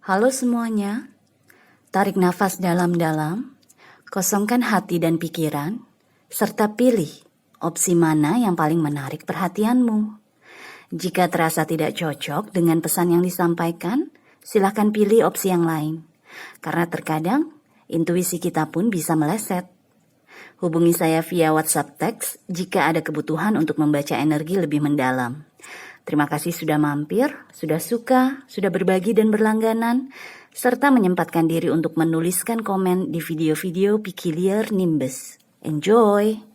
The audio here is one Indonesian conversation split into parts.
Halo semuanya, tarik nafas dalam-dalam, kosongkan hati dan pikiran, serta pilih opsi mana yang paling menarik perhatianmu. Jika terasa tidak cocok dengan pesan yang disampaikan, silakan pilih opsi yang lain. Karena terkadang, intuisi kita pun bisa meleset. Hubungi saya via WhatsApp teks jika ada kebutuhan untuk membaca energi lebih mendalam. Terima kasih sudah mampir, sudah suka, sudah berbagi dan berlangganan, serta menyempatkan diri untuk menuliskan komen di video-video Peculiar Nimbus. Enjoy!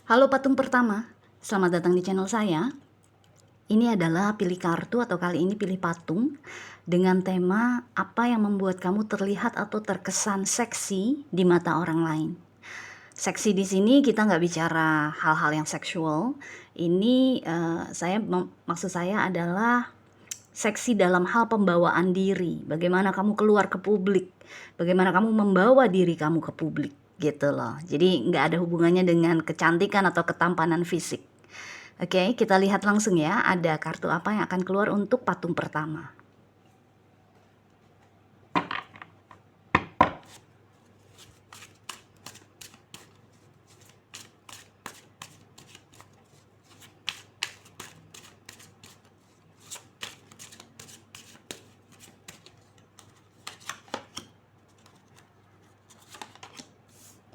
Halo patung pertama, selamat datang di channel saya. Ini adalah pilih kartu atau kali ini pilih patung dengan tema apa yang membuat kamu terlihat atau terkesan seksi di mata orang lain. Seksi di sini kita nggak bicara hal-hal yang seksual. Ini maksud saya adalah seksi dalam hal pembawaan diri. Bagaimana kamu keluar ke publik, bagaimana kamu membawa diri kamu ke publik. Gitu loh. Jadi nggak ada hubungannya dengan kecantikan atau ketampanan fisik. Oke, kita lihat langsung ya. Ada kartu apa yang akan keluar untuk patung pertama.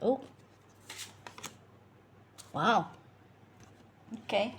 Oh, wow. Oke.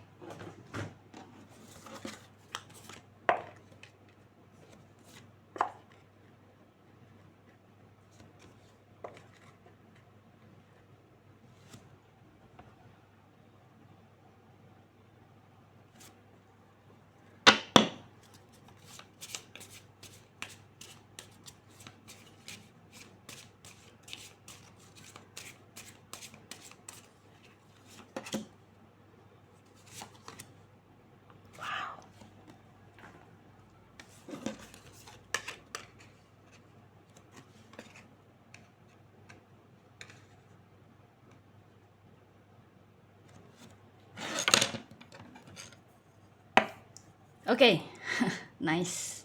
Oke, nice.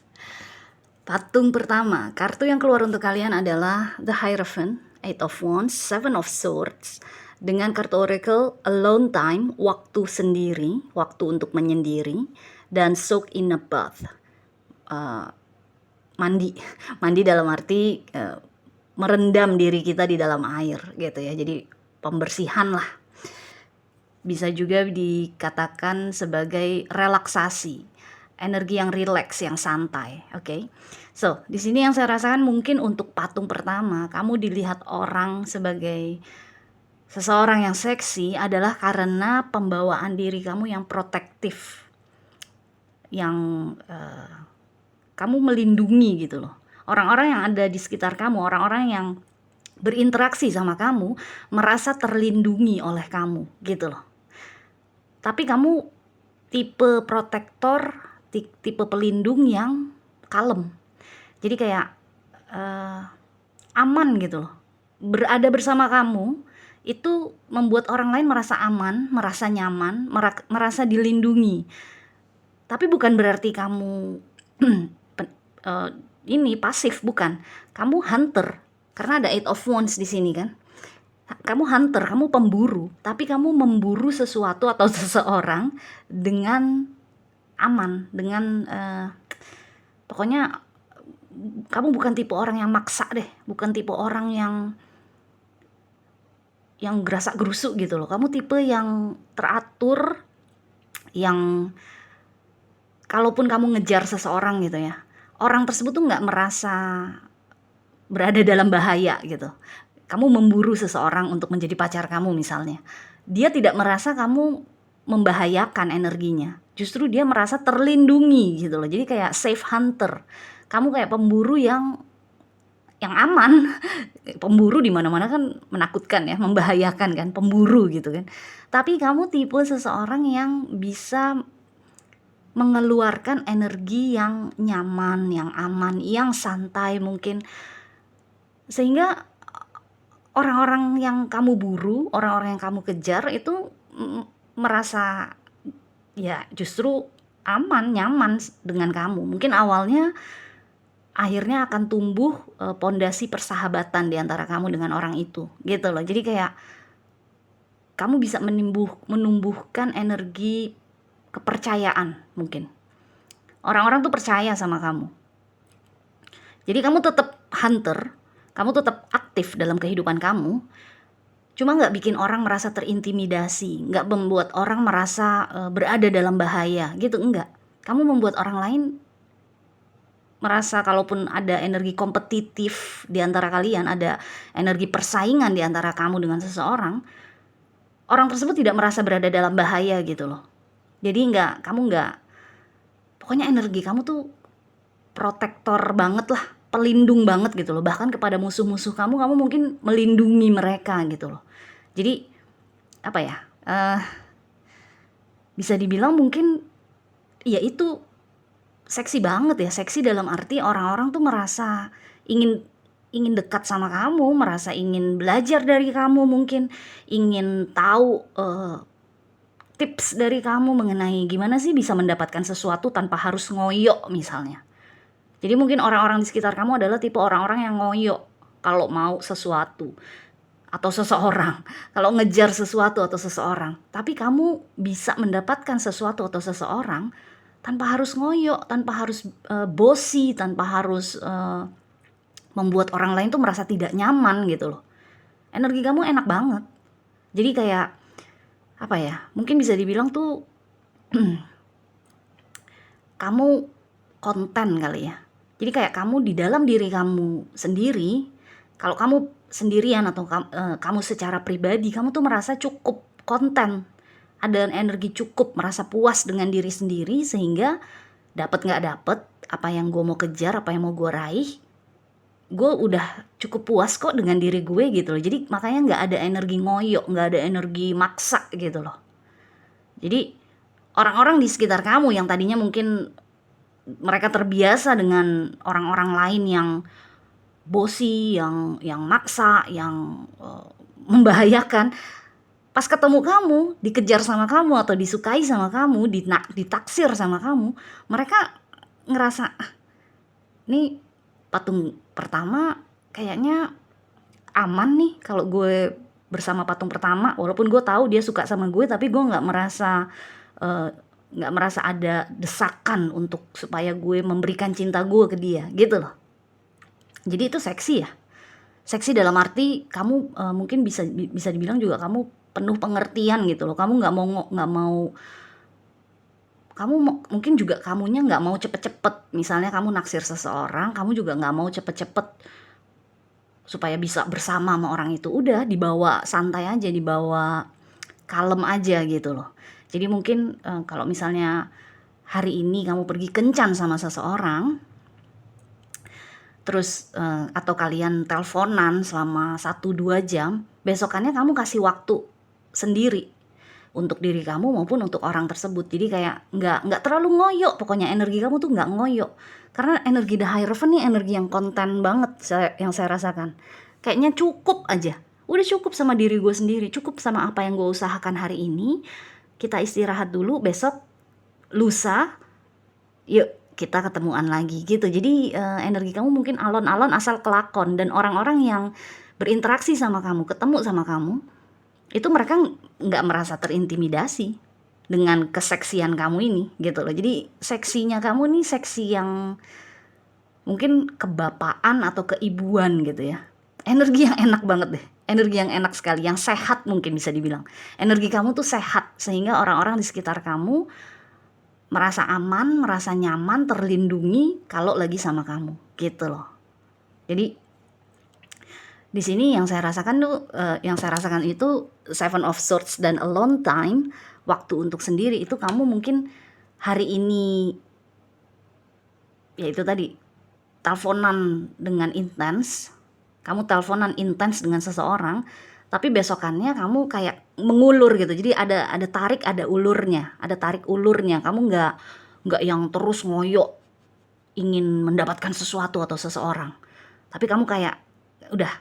Patung pertama, kartu yang keluar untuk kalian adalah The Hierophant, Eight of Wands, Seven of Swords, dengan kartu Oracle Alone Time, waktu sendiri, waktu untuk menyendiri, dan Soak in a Bath, mandi dalam arti merendam diri kita di dalam air gitu ya, jadi pembersihan lah. Bisa juga dikatakan sebagai relaksasi, energi yang rileks, yang santai. Oke. So, di sini yang saya rasakan mungkin untuk patung pertama, kamu dilihat orang sebagai seseorang yang seksi adalah karena pembawaan diri kamu yang protektif, yang kamu melindungi gitu loh. Orang-orang yang ada di sekitar kamu, orang-orang yang berinteraksi sama kamu merasa terlindungi oleh kamu gitu loh. Tapi kamu tipe protektor, tipe pelindung yang kalem. Jadi kayak aman gitu loh. Berada bersama kamu itu membuat orang lain merasa aman, merasa nyaman, merasa dilindungi. Tapi bukan berarti kamu ini pasif, bukan. Kamu hunter. Karena ada Eight of Wands di sini kan. Kamu hunter, kamu pemburu, tapi kamu memburu sesuatu atau seseorang dengan aman, dengan pokoknya kamu bukan tipe orang yang maksa deh, bukan tipe orang yang gerasak gerusuk gitu loh. Kamu tipe yang teratur, yang kalaupun kamu ngejar seseorang gitu ya, orang tersebut tuh nggak merasa berada dalam bahaya gitu. Kamu memburu seseorang untuk menjadi pacar kamu misalnya, dia tidak merasa kamu membahayakan energinya, justru dia merasa terlindungi gitu loh. Jadi kayak safe hunter, kamu kayak pemburu yang yang aman. Pemburu di mana-mana kan menakutkan ya, membahayakan kan, pemburu gitu kan. Tapi kamu tipe seseorang yang bisa mengeluarkan energi yang nyaman, yang aman, yang santai mungkin. Sehingga orang-orang yang kamu buru, orang-orang yang kamu kejar itu merasa ya justru aman, nyaman dengan kamu. Mungkin awalnya akhirnya akan tumbuh pondasi persahabatan di antara kamu dengan orang itu, gitu loh. Jadi kayak kamu bisa menumbuhkan energi kepercayaan mungkin. Orang-orang tuh percaya sama kamu. Jadi kamu tetap hunter, kamu tetap aktif dalam kehidupan kamu. Cuma nggak bikin orang merasa terintimidasi, nggak membuat orang merasa berada dalam bahaya, gitu, enggak. Kamu membuat orang lain merasa kalaupun ada energi kompetitif di antara kalian, ada energi persaingan di antara kamu dengan seseorang, orang tersebut tidak merasa berada dalam bahaya gitu loh. Jadi pokoknya energi kamu tuh protektor banget lah, pelindung banget gitu loh. Bahkan kepada musuh-musuh kamu mungkin melindungi mereka gitu loh. Jadi apa ya, bisa dibilang mungkin ya itu seksi banget ya. Seksi dalam arti orang-orang tuh merasa ingin dekat sama kamu, merasa ingin belajar dari kamu, mungkin ingin tahu tips dari kamu mengenai gimana sih bisa mendapatkan sesuatu tanpa harus ngoyo misalnya. Jadi mungkin orang-orang di sekitar kamu adalah tipe orang-orang yang ngoyo kalau mau sesuatu atau seseorang, kalau ngejar sesuatu atau seseorang. Tapi kamu bisa mendapatkan sesuatu atau seseorang tanpa harus ngoyo, tanpa harus bosi, tanpa harus membuat orang lain tuh merasa tidak nyaman gitu loh. Energi kamu enak banget. Jadi kayak apa ya, mungkin bisa dibilang tuh kamu konten kali ya. Jadi kayak kamu di dalam diri kamu sendiri, kalau kamu sendirian atau kamu secara pribadi, kamu tuh merasa cukup konten, ada energi cukup, merasa puas dengan diri sendiri, sehingga dapat nggak dapat apa yang gue mau kejar, apa yang mau gue raih, gue udah cukup puas kok dengan diri gue gitu loh. Jadi makanya nggak ada energi ngoyo, nggak ada energi maksa gitu loh. Jadi orang-orang di sekitar kamu yang tadinya mungkin mereka terbiasa dengan orang-orang lain yang bosi, yang maksa, yang membahayakan, pas ketemu kamu, dikejar sama kamu atau disukai sama kamu, ditaksir sama kamu, mereka ngerasa nih patung pertama kayaknya aman nih kalau gue bersama patung pertama, walaupun gue tahu dia suka sama gue, tapi gue nggak merasa ada desakan untuk supaya gue memberikan cinta gue ke dia gitu loh. Jadi itu seksi ya. Seksi dalam arti kamu mungkin bisa dibilang juga kamu penuh pengertian gitu loh. Kamu mungkin juga kamunya nggak mau cepet-cepet. Misalnya kamu naksir seseorang, kamu juga nggak mau cepet-cepet supaya bisa bersama sama orang itu. Udah dibawa santai aja, dibawa kalem aja gitu loh. Jadi mungkin kalau misalnya hari ini kamu pergi kencan sama seseorang, terus atau kalian teleponan selama 1-2 jam, besokannya kamu kasih waktu sendiri untuk diri kamu maupun untuk orang tersebut. Jadi kayak nggak terlalu ngoyo, pokoknya energi kamu tuh nggak ngoyo. Karena energi The Hierophant nih energi yang konten banget yang saya rasakan. Kayaknya cukup aja, udah cukup sama diri gue sendiri, cukup sama apa yang gue usahakan hari ini. Kita istirahat dulu, besok lusa yuk kita ketemuan lagi gitu. Jadi energi kamu mungkin alon-alon asal kelakon, dan orang-orang yang berinteraksi sama kamu, ketemu sama kamu, itu mereka nggak merasa terintimidasi dengan keseksian kamu ini gitu loh. Jadi seksinya kamu nih seksi yang mungkin kebapaan atau keibuan gitu ya. Energi yang enak banget deh, energi yang enak sekali, yang sehat mungkin bisa dibilang. Energi kamu tuh sehat sehingga orang-orang di sekitar kamu merasa aman, merasa nyaman, terlindungi kalau lagi sama kamu gitu loh. Jadi di sini yang saya rasakan itu Seven of Swords dan alone time, waktu untuk sendiri itu kamu mungkin hari ini ya itu tadi teleponan dengan intens, Kamu teleponan intens dengan seseorang, tapi besokannya kamu kayak mengulur gitu. Jadi ada tarik, ada ulurnya, ada tarik ulurnya. Kamu nggak yang terus ngoyo ingin mendapatkan sesuatu atau seseorang. Tapi kamu kayak udah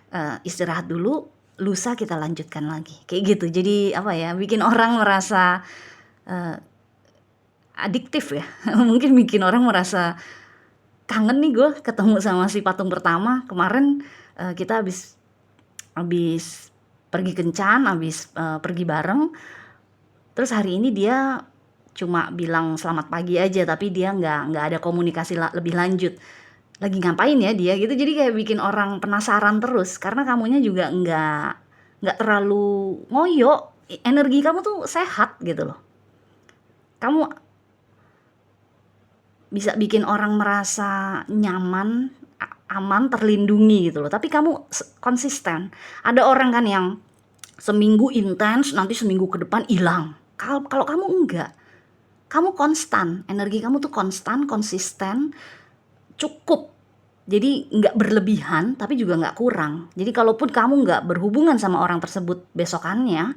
istirahat dulu, lusa kita lanjutkan lagi. Kayak gitu. Jadi apa ya, bikin orang merasa adiktif ya. Mungkin bikin orang merasa kangen nih gue ketemu sama si patung pertama. Kemarin kita habis pergi kencan, habis pergi bareng. Terus hari ini dia cuma bilang selamat pagi aja, tapi dia nggak ada komunikasi lebih lanjut. Lagi ngapain ya dia gitu. Jadi kayak bikin orang penasaran terus, karena kamunya juga nggak terlalu ngoyo. Energi kamu tuh sehat gitu loh. Kamu bisa bikin orang merasa nyaman, aman, terlindungi gitu loh. Tapi kamu konsisten. Ada orang kan yang seminggu intens, nanti seminggu ke depan hilang. Kalau kamu enggak, kamu konstan, energi kamu tuh konstan, konsisten, cukup. Jadi nggak berlebihan, tapi juga nggak kurang. Jadi kalaupun kamu nggak berhubungan sama orang tersebut besokannya,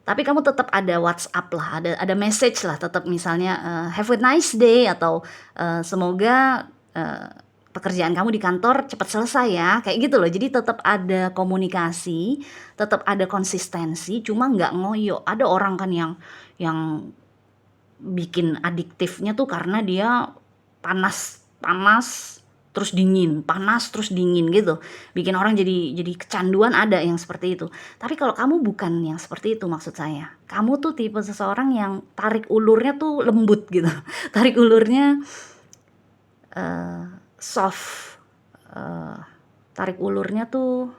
tapi kamu tetap ada WhatsApp lah, ada message lah, tetap misalnya have a nice day, atau semoga pekerjaan kamu di kantor cepat selesai ya, kayak gitu loh. Jadi tetap ada komunikasi, tetap ada konsistensi, cuma nggak ngoyo. Ada orang kan yang bikin adiktifnya tuh karena dia panas terus dingin, panas terus dingin gitu. Bikin orang jadi kecanduan, ada yang seperti itu. Tapi kalau kamu bukan yang seperti itu, maksud saya. Kamu tuh tipe seseorang yang tarik ulurnya tuh lembut gitu. Tarik ulurnya soft. Tarik ulurnya tuh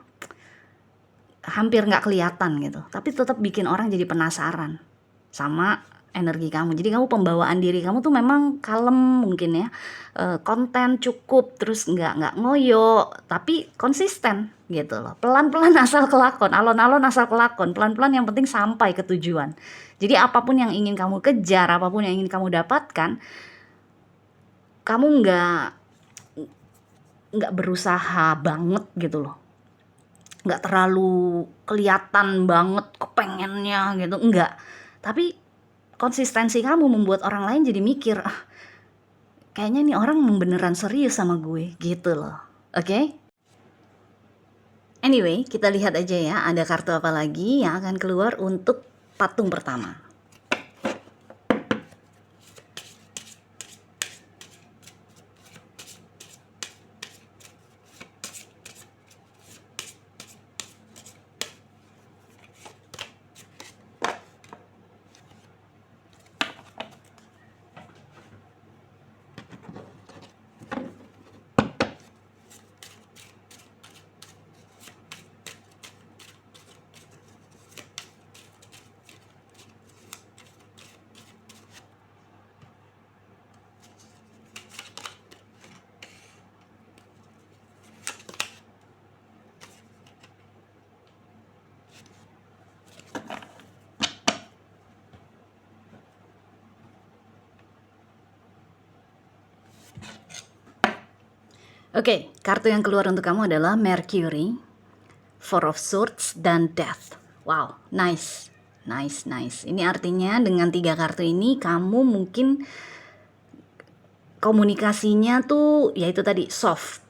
hampir nggak kelihatan gitu. Tapi tetap bikin orang jadi penasaran sama energi kamu. Jadi kamu, pembawaan diri kamu tuh memang kalem mungkin ya, konten cukup, terus nggak ngoyo, tapi konsisten gitu loh. Pelan-pelan asal kelakon, alon-alon asal kelakon, pelan-pelan yang penting sampai ke tujuan. Jadi apapun yang ingin kamu kejar, apapun yang ingin kamu dapatkan, kamu nggak berusaha banget gitu loh. Nggak terlalu kelihatan banget kepengennya gitu, enggak. Tapi konsistensi kamu membuat orang lain jadi mikir, kayaknya nih orang beneran serius sama gue gitu loh. Oke? Anyway, kita lihat aja ya, ada kartu apa lagi yang akan keluar untuk patung pertama. Oke, kartu yang keluar untuk kamu adalah Mercury, Four of Swords, dan Death. Wow, nice. Ini artinya dengan 3 kartu ini kamu mungkin komunikasinya tuh yaitu tadi soft.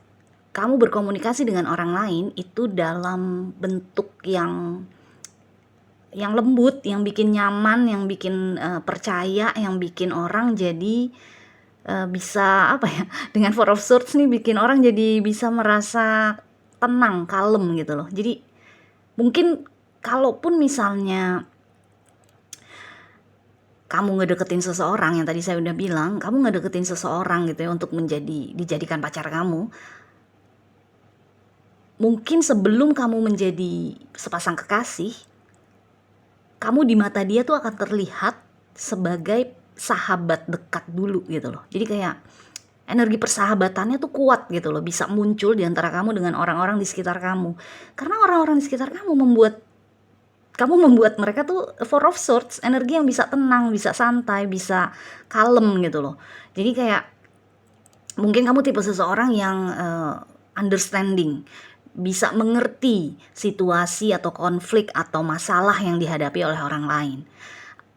Kamu berkomunikasi dengan orang lain itu dalam bentuk yang lembut, yang bikin nyaman, yang bikin percaya, yang bikin orang jadi bisa apa ya, dengan Four of Swords nih bikin orang jadi bisa merasa tenang, kalem gitu loh. Jadi mungkin kalaupun misalnya kamu ngedeketin seseorang, yang tadi saya udah bilang, kamu ngedeketin seseorang gitu ya untuk dijadikan pacar kamu, mungkin sebelum kamu menjadi sepasang kekasih, kamu di mata dia tuh akan terlihat sebagai sahabat dekat dulu gitu loh. Jadi kayak energi persahabatannya tuh kuat gitu loh, bisa muncul di antara kamu dengan orang-orang di sekitar kamu. Karena orang-orang di sekitar kamu membuat mereka tuh Four of Swords, energi yang bisa tenang, bisa santai, bisa kalem gitu loh. Jadi kayak mungkin kamu tipe seseorang yang understanding, bisa mengerti situasi atau konflik atau masalah yang dihadapi oleh orang lain.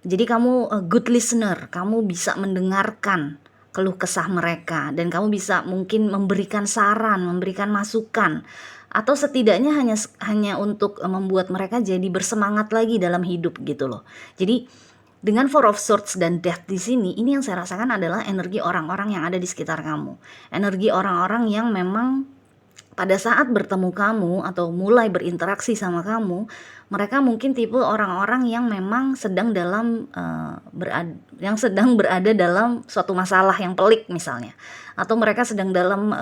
Jadi kamu a good listener, kamu bisa mendengarkan keluh kesah mereka dan kamu bisa mungkin memberikan saran, memberikan masukan, atau setidaknya hanya untuk membuat mereka jadi bersemangat lagi dalam hidup gitu loh. Jadi dengan Four of Swords dan Death di sini, ini yang saya rasakan adalah energi orang-orang yang ada di sekitar kamu. Energi orang-orang yang memang pada saat bertemu kamu atau mulai berinteraksi sama kamu, mereka mungkin tipe orang-orang yang memang sedang berada dalam suatu masalah yang pelik misalnya, atau mereka sedang dalam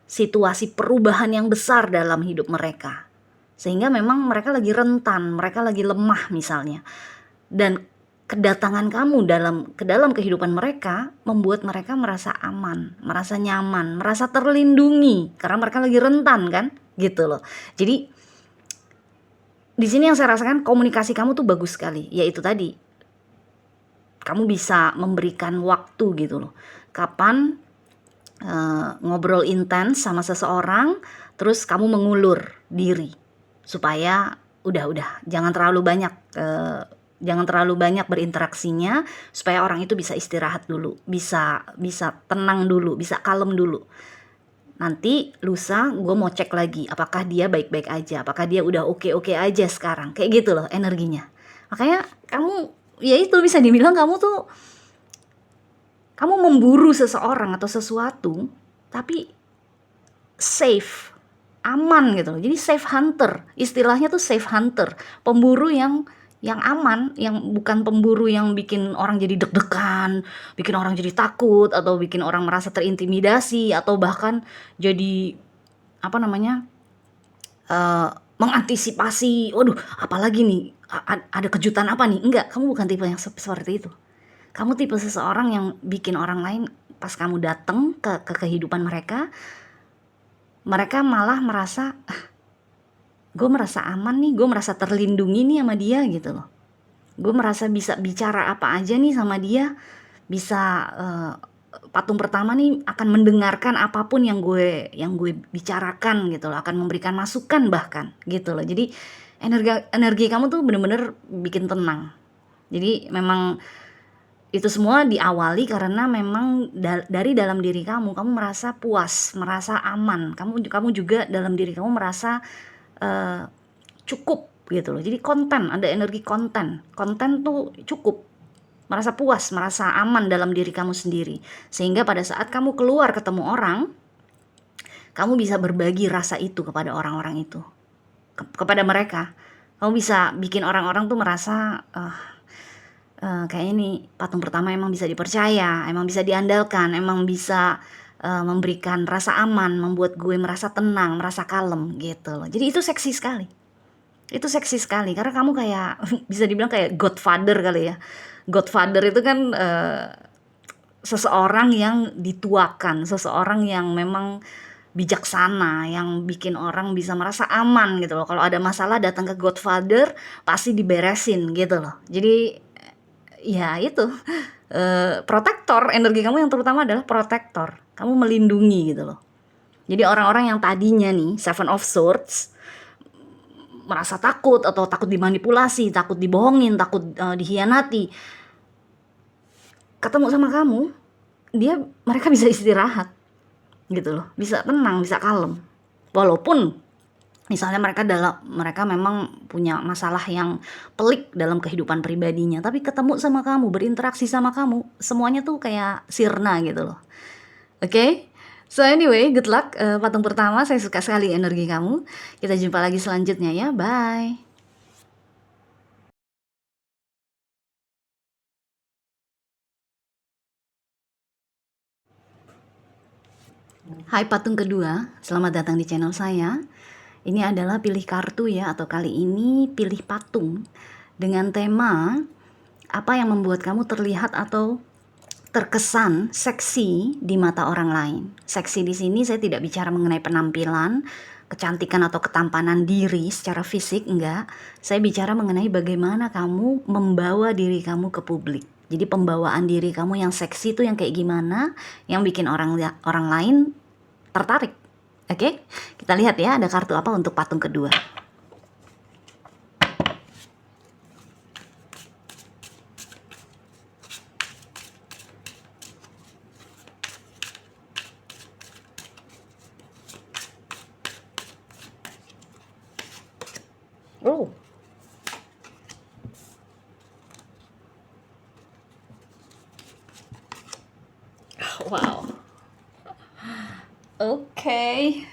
situasi perubahan yang besar dalam hidup mereka, sehingga memang mereka lagi rentan, mereka lagi lemah misalnya, dan kedatangan kamu ke dalam kehidupan mereka membuat mereka merasa aman, merasa nyaman, merasa terlindungi karena mereka lagi rentan kan, gitu loh. Jadi di sini yang saya rasakan komunikasi kamu tuh bagus sekali, yaitu tadi kamu bisa memberikan waktu gitu loh. Kapan ngobrol intens sama seseorang, terus kamu mengulur diri supaya udah jangan terlalu banyak berinteraksinya, supaya orang itu bisa istirahat dulu, bisa tenang dulu, bisa kalem dulu. Nanti lusa gue mau cek lagi apakah dia baik-baik aja, apakah dia udah oke-oke aja sekarang, kayak gitu loh energinya. Makanya kamu, ya itu bisa dibilang kamu memburu seseorang atau sesuatu, tapi safe, aman gitu loh. Jadi safe hunter, istilahnya tuh safe hunter, pemburu yang aman, yang bukan pemburu yang bikin orang jadi deg-degan, bikin orang jadi takut, atau bikin orang merasa terintimidasi, atau bahkan jadi mengantisipasi, waduh apalagi nih, ada kejutan apa nih. Enggak, kamu bukan tipe yang seperti itu. Kamu tipe seseorang yang bikin orang lain pas kamu datang ke kehidupan mereka malah merasa gue merasa aman nih, gue merasa terlindungi nih sama dia gitu loh. Gue merasa bisa bicara apa aja nih sama dia, bisa patung pertama nih akan mendengarkan apapun yang gue bicarakan gitu loh, akan memberikan masukan bahkan gitu loh. Jadi energi kamu tuh bener-bener bikin tenang. Jadi memang itu semua diawali karena memang dari dalam diri kamu merasa puas, merasa aman. Kamu juga dalam diri kamu merasa cukup gitu loh. Jadi ada energi konten tuh cukup, merasa puas, merasa aman dalam diri kamu sendiri, sehingga pada saat kamu keluar ketemu orang, kamu bisa berbagi rasa itu kepada orang-orang itu, kepada mereka. Kamu bisa bikin orang-orang tuh merasa kayaknya nih patung pertama emang bisa dipercaya, emang bisa diandalkan, emang bisa memberikan rasa aman, membuat gue merasa tenang, merasa kalem gitu loh. Jadi itu seksi sekali. Itu seksi sekali karena kamu kayak bisa dibilang kayak godfather kali ya. Godfather itu kan seseorang yang dituakan, seseorang yang memang bijaksana, yang bikin orang bisa merasa aman gitu loh. Kalau ada masalah datang ke godfather pasti diberesin gitu loh. Jadi ya itu protektor, energi kamu yang terutama adalah protektor. Kamu melindungi gitu loh. Jadi orang-orang yang tadinya nih Seven of Swords merasa takut atau takut dimanipulasi, takut dibohongin, takut dikhianati, ketemu sama kamu, mereka bisa istirahat gitu loh, bisa tenang, bisa kalem. Walaupun misalnya mereka memang punya masalah yang pelik dalam kehidupan pribadinya, tapi ketemu sama kamu, berinteraksi sama kamu, semuanya tuh kayak sirna gitu loh. Oke? So anyway, good luck patung pertama, saya suka sekali energi kamu. Kita jumpa lagi selanjutnya ya, bye. Hai patung kedua, selamat datang di channel saya. Ini adalah pilih kartu ya, atau kali ini pilih patung dengan tema apa yang membuat kamu terlihat atau terkesan seksi di mata orang lain. Seksi di sini saya tidak bicara mengenai penampilan, kecantikan atau ketampanan diri secara fisik, enggak. Saya bicara mengenai bagaimana kamu membawa diri kamu ke publik. Jadi pembawaan diri kamu yang seksi itu yang kayak gimana, yang bikin orang lain tertarik. Oke, kita lihat ya ada kartu apa untuk patung kedua. Oh. Wow. Oke.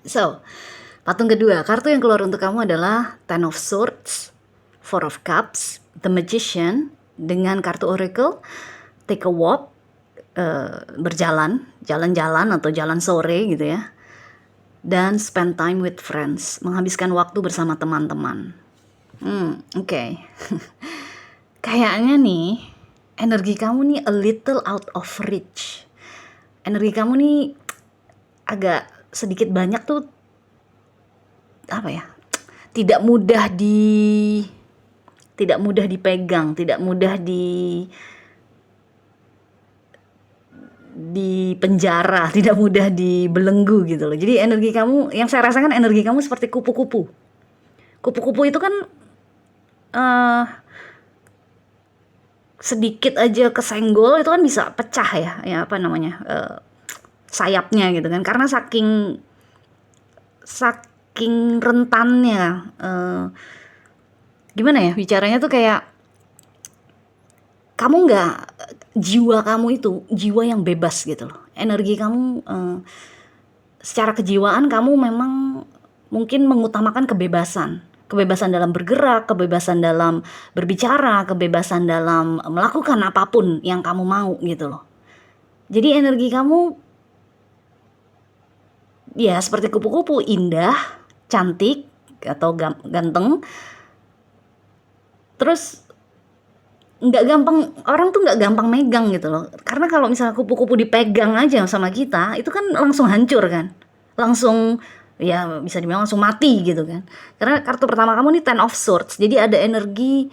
So, patung kedua, kartu yang keluar untuk kamu adalah Ten of Swords, Four of Cups, The Magician, dengan kartu Oracle, Take a Walk, jalan-jalan atau jalan sore gitu ya, dan Spend Time with Friends, menghabiskan waktu bersama teman-teman. Oke. Kayaknya nih, energi kamu nih a little out of reach. Energi kamu nih agak sedikit banyak tuh apa ya, tidak mudah dipegang, tidak mudah di penjara, tidak mudah dibelenggu gitu loh. Jadi energi kamu, yang saya rasakan energi kamu seperti kupu-kupu. Kupu-kupu itu kan sedikit aja kesenggol itu kan bisa pecah ya apa namanya, sayapnya gitu kan, karena saking rentannya. Gimana ya bicaranya tuh, kayak kamu nggak, jiwa kamu itu jiwa yang bebas gitu loh. Energi kamu secara kejiwaan kamu memang mungkin mengutamakan kebebasan dalam bergerak, kebebasan dalam berbicara, kebebasan dalam melakukan apapun yang kamu mau gitu loh. Jadi energi kamu ya seperti kupu-kupu, indah, cantik atau ganteng. Terus orang tuh nggak gampang megang gitu loh. Karena kalau misalnya kupu-kupu dipegang aja sama kita, itu kan langsung hancur kan. Langsung ya bisa dibilang langsung mati gitu kan. Karena kartu pertama kamu nih Ten of Swords. Jadi ada energi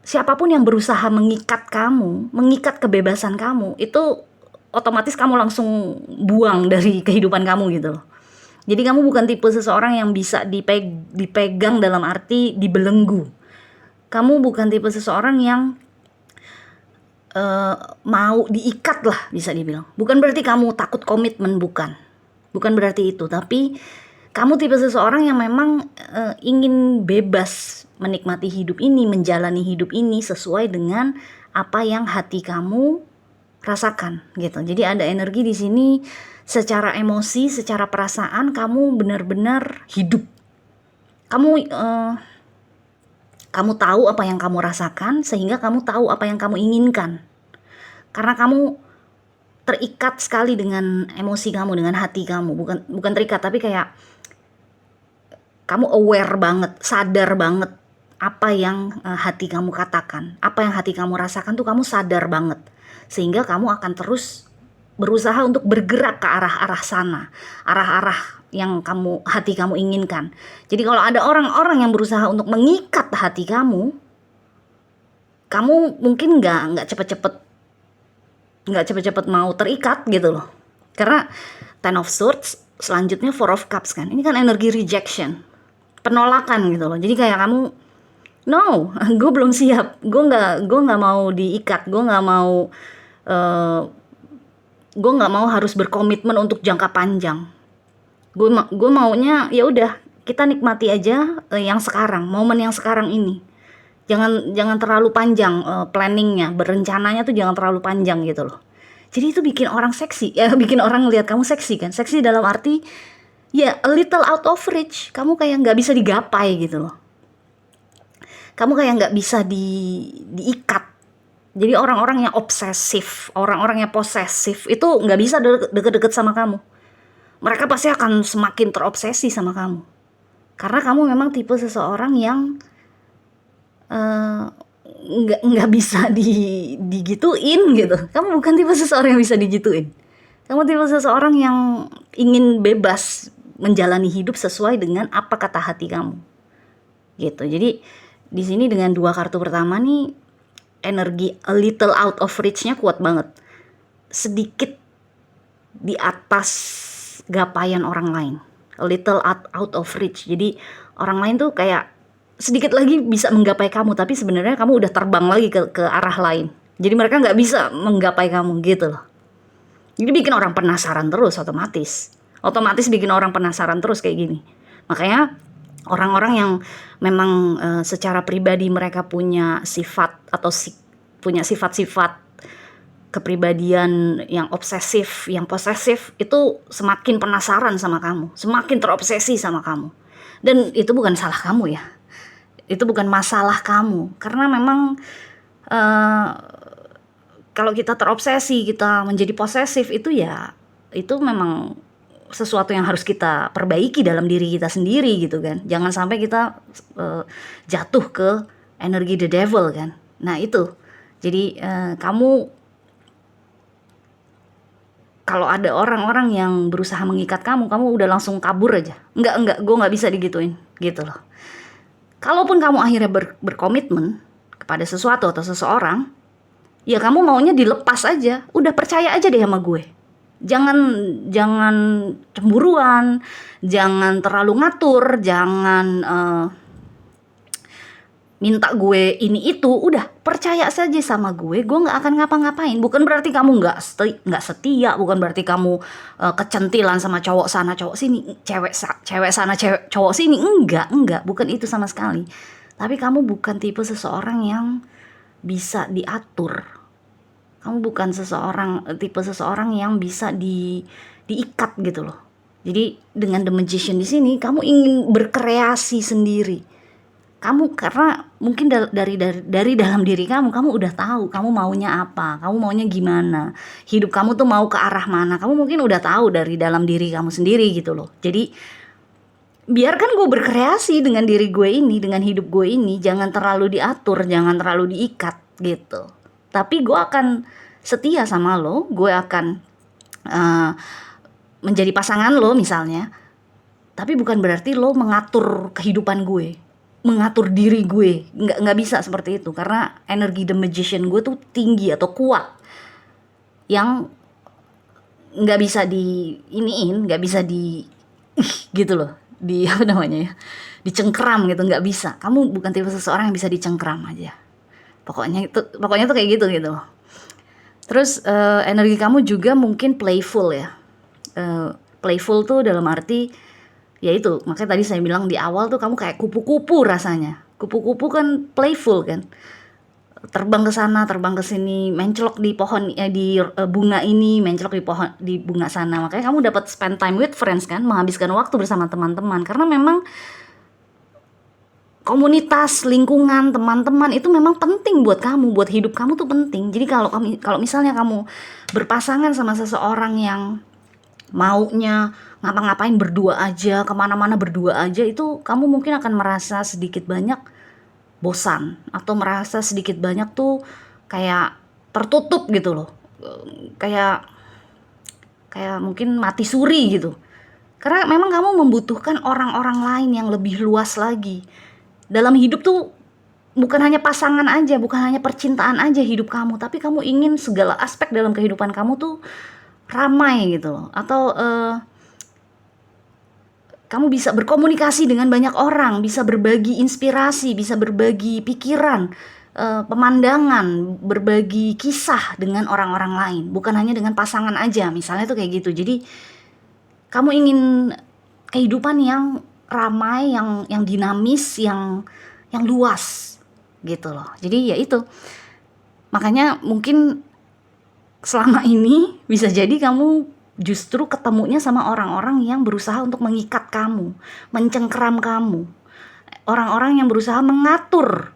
siapapun yang berusaha mengikat kamu, mengikat kebebasan kamu, itu otomatis kamu langsung buang dari kehidupan kamu gitu loh. Jadi kamu bukan tipe seseorang yang bisa dipegang dalam arti dibelenggu. Kamu bukan tipe seseorang yang mau diikat lah bisa dibilang. Bukan berarti kamu takut komitmen, bukan berarti itu. Tapi kamu tipe seseorang yang memang ingin bebas menikmati hidup ini, menjalani hidup ini sesuai dengan apa yang hati kamu rasakan gitu. Jadi ada energi di sini secara emosi, secara perasaan kamu benar-benar hidup. Kamu tahu apa yang kamu rasakan, sehingga kamu tahu apa yang kamu inginkan. Karena kamu terikat sekali dengan emosi kamu, dengan hati kamu. Bukan terikat, tapi kayak kamu aware banget, sadar banget apa yang hati kamu katakan, apa yang hati kamu rasakan tuh kamu sadar banget. Sehingga kamu akan terus berusaha untuk bergerak ke arah-arah sana, arah-arah yang hati kamu inginkan. Jadi kalau ada orang-orang yang berusaha untuk mengikat hati kamu mungkin nggak cepet-cepet mau terikat gitu loh. Karena Ten of Swords selanjutnya Four of Cups kan. Ini kan energi rejection, penolakan gitu loh. Jadi kayak kamu, no, gue belum siap, gue nggak mau diikat, gue nggak mau harus berkomitmen untuk jangka panjang. Gue maunya ya udah kita nikmati aja yang sekarang, momen yang sekarang ini. Jangan jangan terlalu panjang, planning-nya, berencananya tuh jangan terlalu panjang gitu loh. Jadi itu bikin orang seksi, ya bikin orang ngelihat kamu seksi kan. Seksi dalam arti, ya a little out of reach, kamu kayak nggak bisa digapai gitu loh. Kamu kayak nggak bisa diikat. Jadi orang-orang yang obsesif, orang-orang yang posesif itu nggak bisa deket-deket sama kamu. Mereka pasti akan semakin terobsesi sama kamu. Karena kamu memang tipe seseorang yang nggak bisa digituin gitu. Kamu bukan tipe seseorang yang bisa digituin. Kamu tipe seseorang yang ingin bebas menjalani hidup sesuai dengan apa kata hati kamu. Gitu. Jadi di sini dengan 2 kartu pertama nih, energi a little out of reach-nya kuat banget. Sedikit di atas gapaian orang lain. A little out of reach. Jadi orang lain tuh kayak sedikit lagi bisa menggapai kamu, tapi sebenarnya kamu udah terbang lagi ke arah lain. Jadi mereka nggak bisa menggapai kamu gitu loh. Jadi bikin orang penasaran terus, otomatis bikin orang penasaran terus kayak gini. Makanya orang-orang yang memang secara pribadi mereka punya sifat atau punya sifat-sifat kepribadian yang obsesif, yang posesif, itu semakin penasaran sama kamu, semakin terobsesi sama kamu. Dan itu bukan salah kamu ya. Itu bukan masalah kamu, karena memang kalau kita terobsesi, kita menjadi posesif, itu ya itu memang sesuatu yang harus kita perbaiki dalam diri kita sendiri gitu kan. Jangan sampai kita jatuh ke energi the devil kan. Nah itu, jadi kamu kalau ada orang-orang yang berusaha mengikat kamu udah langsung kabur aja. Enggak, gue nggak bisa digituin gitu loh. Kalaupun kamu akhirnya berkomitmen kepada sesuatu atau seseorang, ya kamu maunya dilepas aja. Udah percaya aja deh sama gue. Jangan cemburuan, jangan terlalu ngatur, jangan minta gue ini itu. Udah percaya saja sama gue nggak akan ngapa-ngapain. Bukan berarti kamu nggak setia, bukan berarti kamu kecentilan sama cowok sana cowok sini, cewek sana cowok sini. Enggak, bukan itu sama sekali. Tapi kamu bukan tipe seseorang yang bisa diatur. Kamu bukan tipe seseorang yang bisa diikat gitu loh. Jadi dengan The Magician di sini kamu ingin berkreasi sendiri. Kamu karena mungkin dari dalam diri kamu udah tahu kamu maunya apa, kamu maunya gimana, hidup kamu tuh mau ke arah mana, kamu mungkin udah tahu dari dalam diri kamu sendiri gitu loh. Jadi biarkan gue berkreasi dengan diri gue ini, dengan hidup gue ini, jangan terlalu diatur, jangan terlalu diikat gitu. Tapi gue akan setia sama lo, gue akan menjadi pasangan lo misalnya. Tapi bukan berarti lo mengatur kehidupan gue, mengatur diri gue. Nggak bisa seperti itu, karena energi The Magician gue tuh tinggi atau kuat, yang nggak bisa nggak bisa gitu loh, apa namanya ya, dicengkeram gitu, nggak bisa. Kamu bukan tipe seseorang yang bisa dicengkeram aja. Pokoknya tuh kayak gitu loh. Terus energi kamu juga mungkin playful ya. Playful tuh dalam arti ya itu, makanya tadi saya bilang di awal tuh kamu kayak kupu-kupu rasanya. Kupu-kupu kan playful kan. Terbang ke sana, terbang ke sini, mencelok di pohon di bunga ini, mencelok di bunga sana. Makanya kamu dapat spend time with friends kan, menghabiskan waktu bersama teman-teman, karena memang komunitas, lingkungan, teman-teman itu memang penting buat kamu, buat hidup kamu tuh penting. Jadi kalau misalnya kamu berpasangan sama seseorang yang maunya ngapa-ngapain berdua aja, kemana-mana berdua aja, itu kamu mungkin akan merasa sedikit banyak bosan, atau merasa sedikit banyak tuh kayak tertutup gitu loh, kayak mungkin mati suri gitu. Karena memang kamu membutuhkan orang-orang lain yang lebih luas lagi. Dalam hidup tuh bukan hanya pasangan aja, bukan hanya percintaan aja hidup kamu, tapi kamu ingin segala aspek dalam kehidupan kamu tuh ramai gitu loh. Atau kamu bisa berkomunikasi dengan banyak orang, bisa berbagi inspirasi, bisa berbagi pikiran, pemandangan, berbagi kisah dengan orang-orang lain, bukan hanya dengan pasangan aja, misalnya tuh kayak gitu. Jadi kamu ingin kehidupan yang ramai, yang dinamis, yang luas. gitu loh. Jadi ya itu, makanya mungkin selama ini bisa jadi kamu justru ketemunya sama orang-orang yang berusaha untuk mengikat kamu, mencengkeram kamu, orang-orang yang berusaha mengatur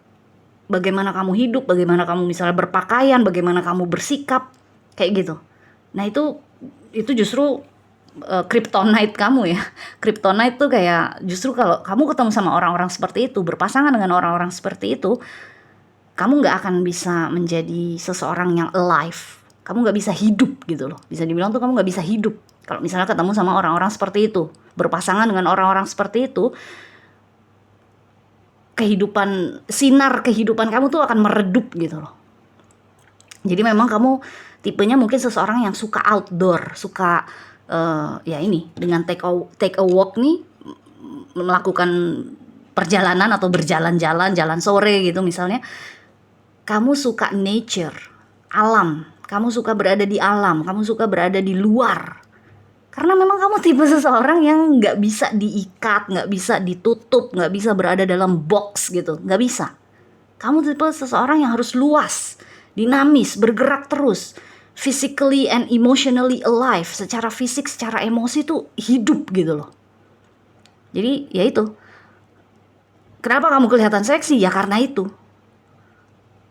bagaimana kamu hidup, bagaimana kamu misalnya berpakaian, bagaimana kamu bersikap, kayak gitu. Nah itu justru kryptonite kamu ya. Kryptonite tuh kayak justru kalau kamu ketemu sama orang-orang seperti itu, berpasangan dengan orang-orang seperti itu, kamu nggak akan bisa menjadi seseorang yang alive. Kamu nggak bisa hidup gitu loh. Bisa dibilang tuh kamu nggak bisa hidup kalau misalnya ketemu sama orang-orang seperti itu, berpasangan dengan orang-orang seperti itu. Sinar kehidupan kamu tuh akan meredup gitu loh. Jadi memang kamu tipenya mungkin seseorang yang suka outdoor, suka dengan take a walk nih, melakukan perjalanan atau berjalan-jalan, jalan sore gitu misalnya. Kamu suka nature, alam, kamu suka berada di alam, kamu suka berada di luar. Karena memang kamu tipe seseorang yang nggak bisa diikat, nggak bisa ditutup, nggak bisa berada dalam box gitu, nggak bisa. Kamu tipe seseorang yang harus luas, dinamis, bergerak terus, physically and emotionally alive, secara fisik, secara emosi tuh hidup gitu loh. Jadi ya itu, kenapa kamu kelihatan seksi? Ya karena itu.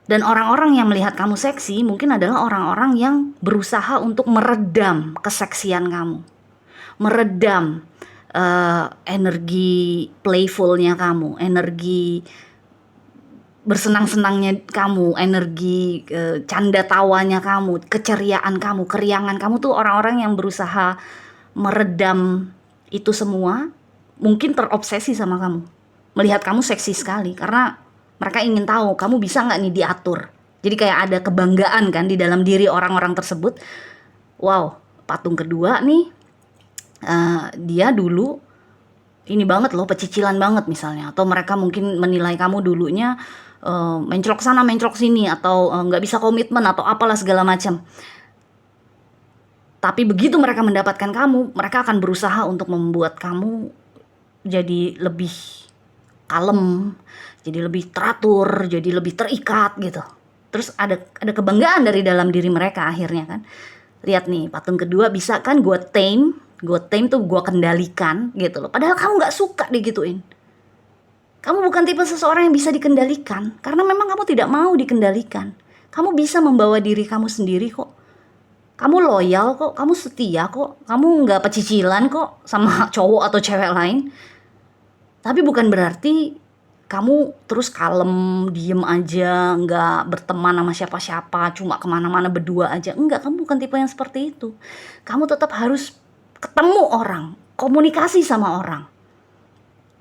Dan orang-orang yang melihat kamu seksi mungkin adalah orang-orang yang berusaha untuk meredam keseksian kamu, meredam energi playfulnya kamu, energi bersenang-senangnya kamu, energi canda tawanya kamu, keceriaan kamu, keriangan kamu tuh orang-orang yang berusaha meredam itu semua. Mungkin terobsesi sama kamu, melihat kamu seksi sekali karena mereka ingin tahu kamu bisa nggak nih diatur. Jadi kayak ada kebanggaan kan di dalam diri orang-orang tersebut. Wow, patung kedua nih, dia dulu ini banget loh, pecicilan banget misalnya. Atau mereka mungkin menilai kamu dulunya mencrok sana mencrok sini, atau nggak bisa komitmen atau apalah segala macam. Tapi begitu mereka mendapatkan kamu, mereka akan berusaha untuk membuat kamu jadi lebih kalem, jadi lebih teratur, jadi lebih terikat gitu. Terus ada kebanggaan dari dalam diri mereka akhirnya kan. Lihat nih, patung kedua bisa kan gue tame tuh gue kendalikan gitu loh. Padahal kamu gak suka digituin. Kamu bukan tipe seseorang yang bisa dikendalikan, karena memang kamu tidak mau dikendalikan. Kamu bisa membawa diri kamu sendiri kok. Kamu loyal kok, kamu setia kok, kamu gak pecicilan kok sama cowok atau cewek lain. Tapi bukan berarti kamu terus kalem, diem aja, nggak berteman sama siapa-siapa, cuma kemana-mana berdua aja. Enggak, kamu bukan tipe yang seperti itu. Kamu tetap harus ketemu orang, komunikasi sama orang.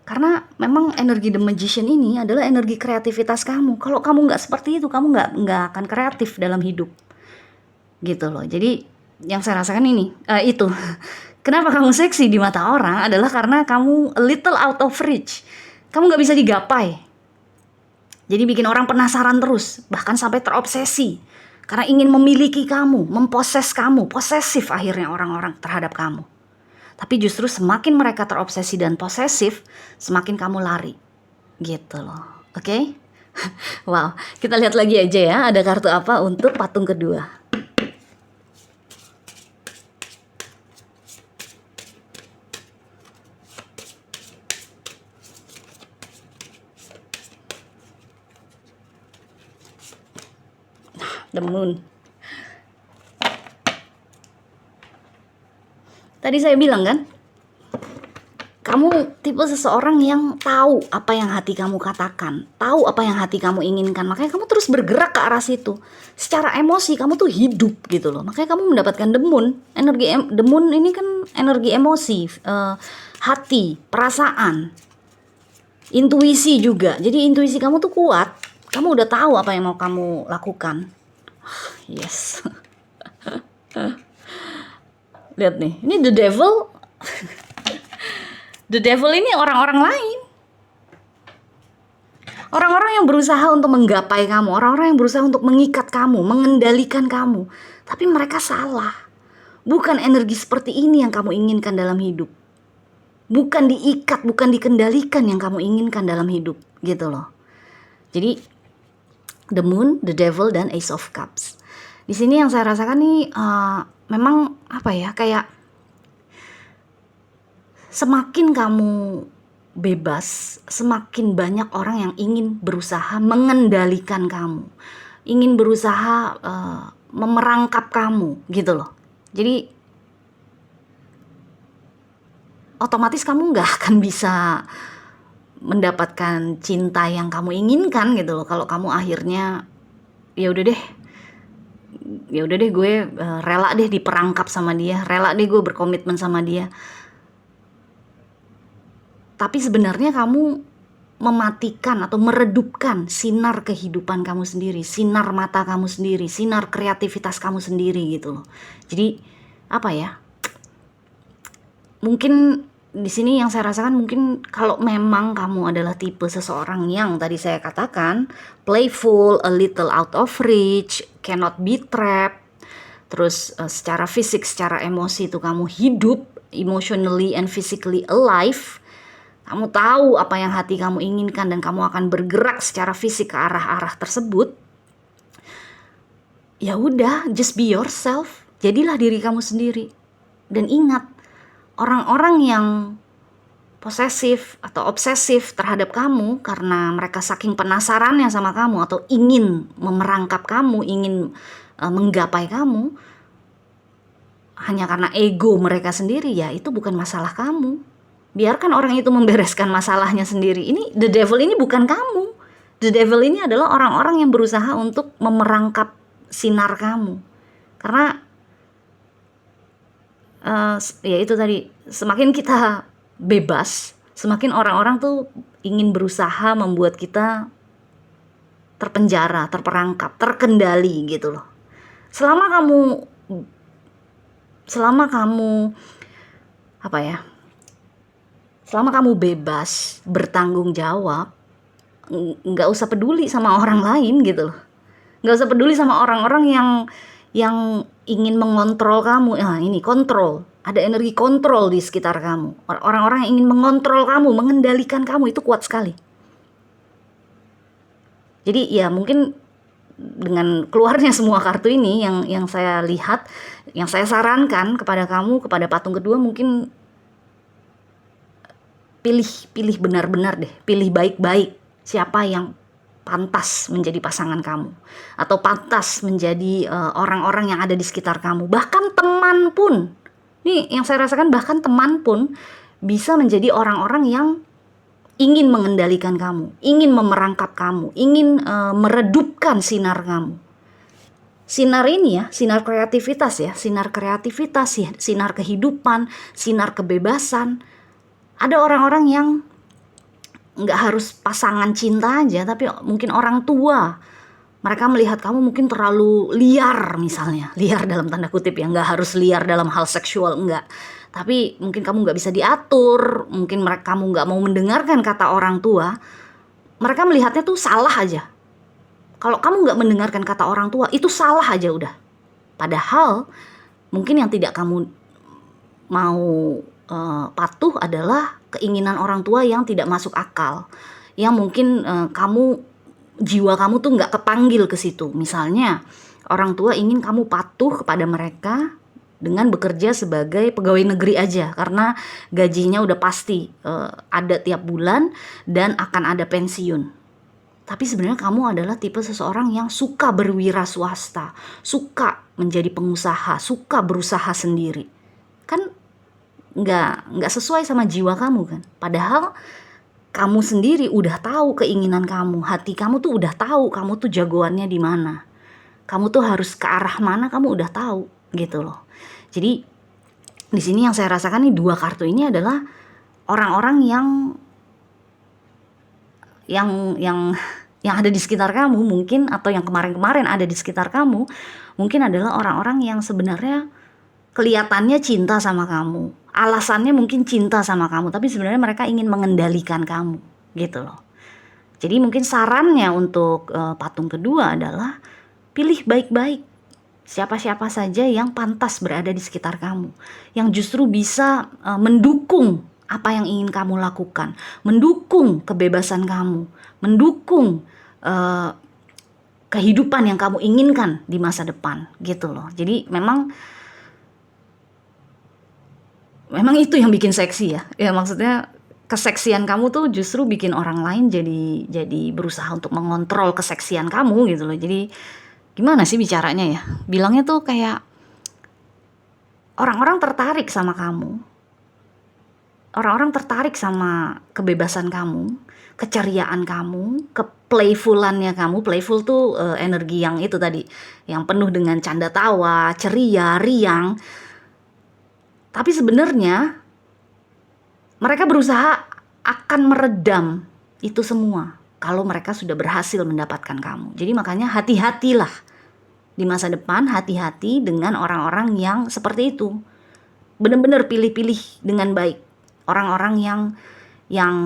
Karena memang energi The Magician ini adalah energi kreativitas kamu. Kalau kamu nggak seperti itu, kamu nggak akan kreatif dalam hidup. Gitu loh. Jadi yang saya rasakan itu. Kenapa kamu seksi di mata orang adalah karena kamu a little out of reach. Kamu gak bisa digapai. Jadi bikin orang penasaran terus, bahkan sampai terobsesi. Karena ingin memiliki kamu, memposes kamu, posesif akhirnya orang-orang terhadap kamu. Tapi justru semakin mereka terobsesi dan posesif, semakin kamu lari. Gitu loh, oke? Wow, kita lihat lagi aja ya, ada kartu apa untuk patung kedua. The Moon. Tadi saya bilang kan, kamu tipe seseorang yang tahu apa yang hati kamu katakan, tahu apa yang hati kamu inginkan, makanya kamu terus bergerak ke arah situ. Secara emosi kamu tuh hidup gitu loh, makanya kamu mendapatkan The Moon. The Moon ini kan energi emosi, hati, perasaan, intuisi juga. Jadi intuisi kamu tuh kuat, kamu udah tahu apa yang mau kamu lakukan. Yes. Lihat nih, ini The Devil. The Devil ini orang-orang lain. Orang-orang yang berusaha untuk menggapai kamu, orang-orang yang berusaha untuk mengikat kamu, mengendalikan kamu. Tapi mereka salah. Bukan energi seperti ini yang kamu inginkan dalam hidup. Bukan diikat, bukan dikendalikan yang kamu inginkan dalam hidup, gitu loh. Jadi The Moon, The Devil, dan Ace of Cups. Di sini yang saya rasakan nih memang apa ya, kayak semakin kamu bebas, semakin banyak orang yang ingin berusaha mengendalikan kamu, ingin berusaha memerangkap kamu gitu loh. Jadi otomatis kamu nggak akan bisa mendapatkan cinta yang kamu inginkan gitu loh, kalau kamu akhirnya ya udah deh gue rela deh diperangkap sama dia, rela deh gue berkomitmen sama dia. Tapi sebenarnya kamu mematikan atau meredupkan sinar kehidupan kamu sendiri, sinar mata kamu sendiri, sinar kreativitas kamu sendiri gitu loh. Jadi apa ya, mungkin di sini yang saya rasakan, mungkin kalau memang kamu adalah tipe seseorang yang tadi saya katakan playful, a little out of reach, cannot be trapped, terus secara fisik, secara emosi itu kamu hidup, emotionally and physically alive, kamu tahu apa yang hati kamu inginkan dan kamu akan bergerak secara fisik ke arah-arah tersebut. Ya udah, just be yourself, jadilah diri kamu sendiri. Dan ingat, orang-orang yang posesif atau obsesif terhadap kamu karena mereka saking penasarannya sama kamu atau ingin memerangkap kamu, ingin menggapai kamu hanya karena ego mereka sendiri, ya itu bukan masalah kamu. Biarkan orang itu membereskan masalahnya sendiri. Ini the devil ini bukan kamu. The devil ini adalah orang-orang yang berusaha untuk memerangkap sinar kamu. Karena ya itu tadi, semakin kita bebas, semakin orang-orang tuh ingin berusaha membuat kita terpenjara, terperangkap, terkendali gitu loh. Selama kamu bebas bertanggung jawab, nggak usah peduli sama orang lain gitu loh. Nggak usah peduli sama orang-orang yang ingin mengontrol kamu. Nah, ini kontrol. Ada energi kontrol di sekitar kamu. Orang-orang yang ingin mengontrol kamu, mengendalikan kamu, itu kuat sekali. Jadi ya mungkin dengan keluarnya semua kartu ini yang saya lihat, yang saya sarankan kepada kamu, kepada patung kedua, mungkin pilih benar-benar deh, pilih baik-baik siapa yang pantas menjadi pasangan kamu atau pantas menjadi orang-orang yang ada di sekitar kamu. Bahkan teman pun, nih yang saya rasakan, bahkan teman pun bisa menjadi orang-orang yang ingin mengendalikan kamu, ingin memerangkap kamu, ingin meredupkan sinar kamu. Sinar ini ya, sinar kreativitas ya, sinar kehidupan, sinar kebebasan. Ada orang-orang yang nggak harus pasangan cinta aja, tapi mungkin orang tua. Mereka melihat kamu mungkin terlalu liar misalnya. Liar dalam tanda kutip ya, nggak harus liar dalam hal seksual, enggak. Tapi mungkin kamu nggak bisa diatur, mungkin kamu nggak mau mendengarkan kata orang tua. Mereka melihatnya tuh salah aja. Kalau kamu nggak mendengarkan kata orang tua, itu salah aja udah. Padahal mungkin yang tidak kamu mau patuh adalah keinginan orang tua yang tidak masuk akal, yang mungkin jiwa kamu tuh nggak kepanggil ke situ. Misalnya orang tua ingin kamu patuh kepada mereka dengan bekerja sebagai pegawai negeri aja karena gajinya udah pasti ada tiap bulan dan akan ada pensiun. Tapi sebenarnya kamu adalah tipe seseorang yang suka berwira swasta, suka menjadi pengusaha, suka berusaha sendiri. Kan nggak sesuai sama jiwa kamu kan. Padahal kamu sendiri udah tahu keinginan kamu, hati kamu tuh udah tahu kamu tuh jagoannya di mana, kamu tuh harus ke arah mana, kamu udah tahu gitu loh. Jadi di sini yang saya rasakan nih, dua kartu ini adalah orang-orang yang ada di sekitar kamu mungkin, atau yang kemarin-kemarin ada di sekitar kamu mungkin adalah orang-orang yang sebenarnya kelihatannya cinta sama kamu, alasannya mungkin cinta sama kamu, tapi sebenarnya mereka ingin mengendalikan kamu gitu loh. Jadi mungkin sarannya untuk patung kedua adalah pilih baik-baik siapa-siapa saja yang pantas berada di sekitar kamu, yang justru bisa mendukung apa yang ingin kamu lakukan, mendukung kebebasan kamu, mendukung kehidupan yang kamu inginkan di masa depan gitu loh. Jadi memang itu yang bikin seksi ya. Ya maksudnya keseksian kamu tuh justru bikin orang lain jadi berusaha untuk mengontrol keseksian kamu gitu loh. Jadi gimana sih bicaranya ya? Bilangnya tuh kayak orang-orang tertarik sama kamu. Orang-orang tertarik sama kebebasan kamu, keceriaan kamu, ke-playful-annya kamu. Playful tuh energi yang itu tadi, yang penuh dengan canda tawa, ceria, riang. Tapi sebenarnya mereka berusaha akan meredam itu semua kalau mereka sudah berhasil mendapatkan kamu. Jadi makanya hati-hatilah di masa depan, hati-hati dengan orang-orang yang seperti itu. Benar-benar pilih-pilih dengan baik. Orang-orang yang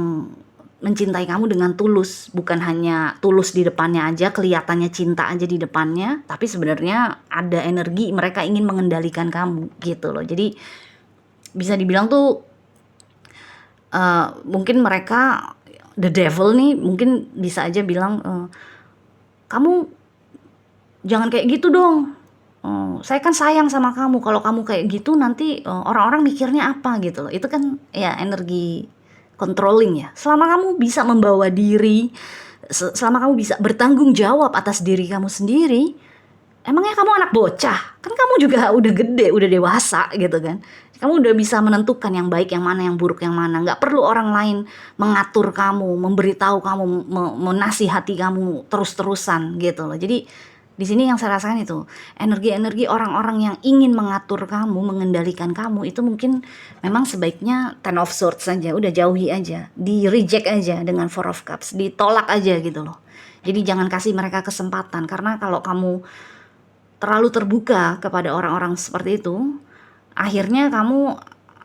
mencintai kamu dengan tulus, bukan hanya tulus di depannya aja, kelihatannya cinta aja di depannya, tapi sebenarnya ada energi mereka ingin mengendalikan kamu gitu loh. Jadi bisa dibilang tuh mungkin mereka the devil nih mungkin bisa aja bilang kamu jangan kayak gitu dong. Saya kan sayang sama kamu. Kalau kamu kayak gitu nanti orang-orang mikirnya apa gitu loh. Itu kan ya energi controlling ya. Selama kamu bisa membawa diri, selama kamu bisa bertanggung jawab atas diri kamu sendiri, emangnya kamu anak bocah? Kan kamu juga udah gede, udah dewasa gitu kan. Kamu udah bisa menentukan yang baik yang mana, yang buruk yang mana. Nggak perlu orang lain mengatur kamu, memberitahu kamu, menasihati kamu terus-terusan gitu loh. Jadi di sini yang saya rasakan itu energi-energi orang-orang yang ingin mengatur kamu, mengendalikan kamu itu mungkin memang sebaiknya Ten of Swords saja, udah jauhi aja, di reject aja dengan Four of Cups, ditolak aja gitu loh. Jadi jangan kasih mereka kesempatan, karena kalau kamu terlalu terbuka kepada orang-orang seperti itu, akhirnya kamu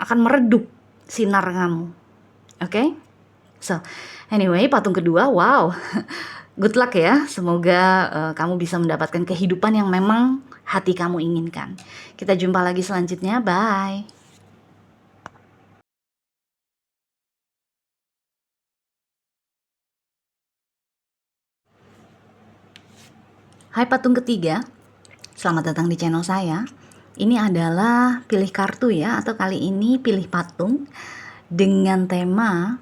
akan meredup sinar kamu. Oke? So, anyway, patung kedua, wow. Good luck ya, semoga kamu bisa mendapatkan kehidupan yang memang hati kamu inginkan. Kita jumpa lagi selanjutnya, bye. Hai patung ketiga, selamat datang di channel saya. Ini adalah pilih kartu ya, atau kali ini pilih patung dengan tema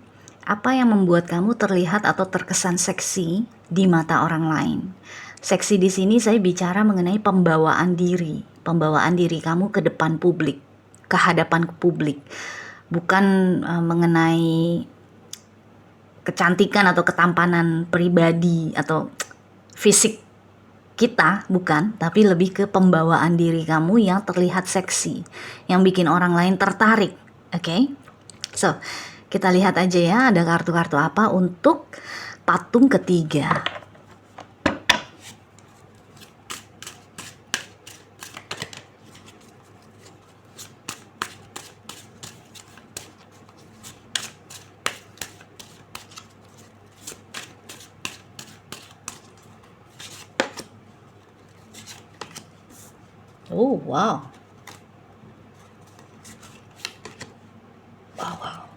apa yang membuat kamu terlihat atau terkesan seksi di mata orang lain. Seksi di sini saya bicara mengenai pembawaan diri kamu ke depan publik, ke hadapan publik, bukan mengenai kecantikan atau ketampanan pribadi atau fisik kita, bukan, tapi lebih ke pembawaan diri kamu yang terlihat seksi, yang bikin orang lain tertarik. Oke? So, kita lihat aja ya ada kartu-kartu apa untuk patung ketiga. Oh, wow. Wow.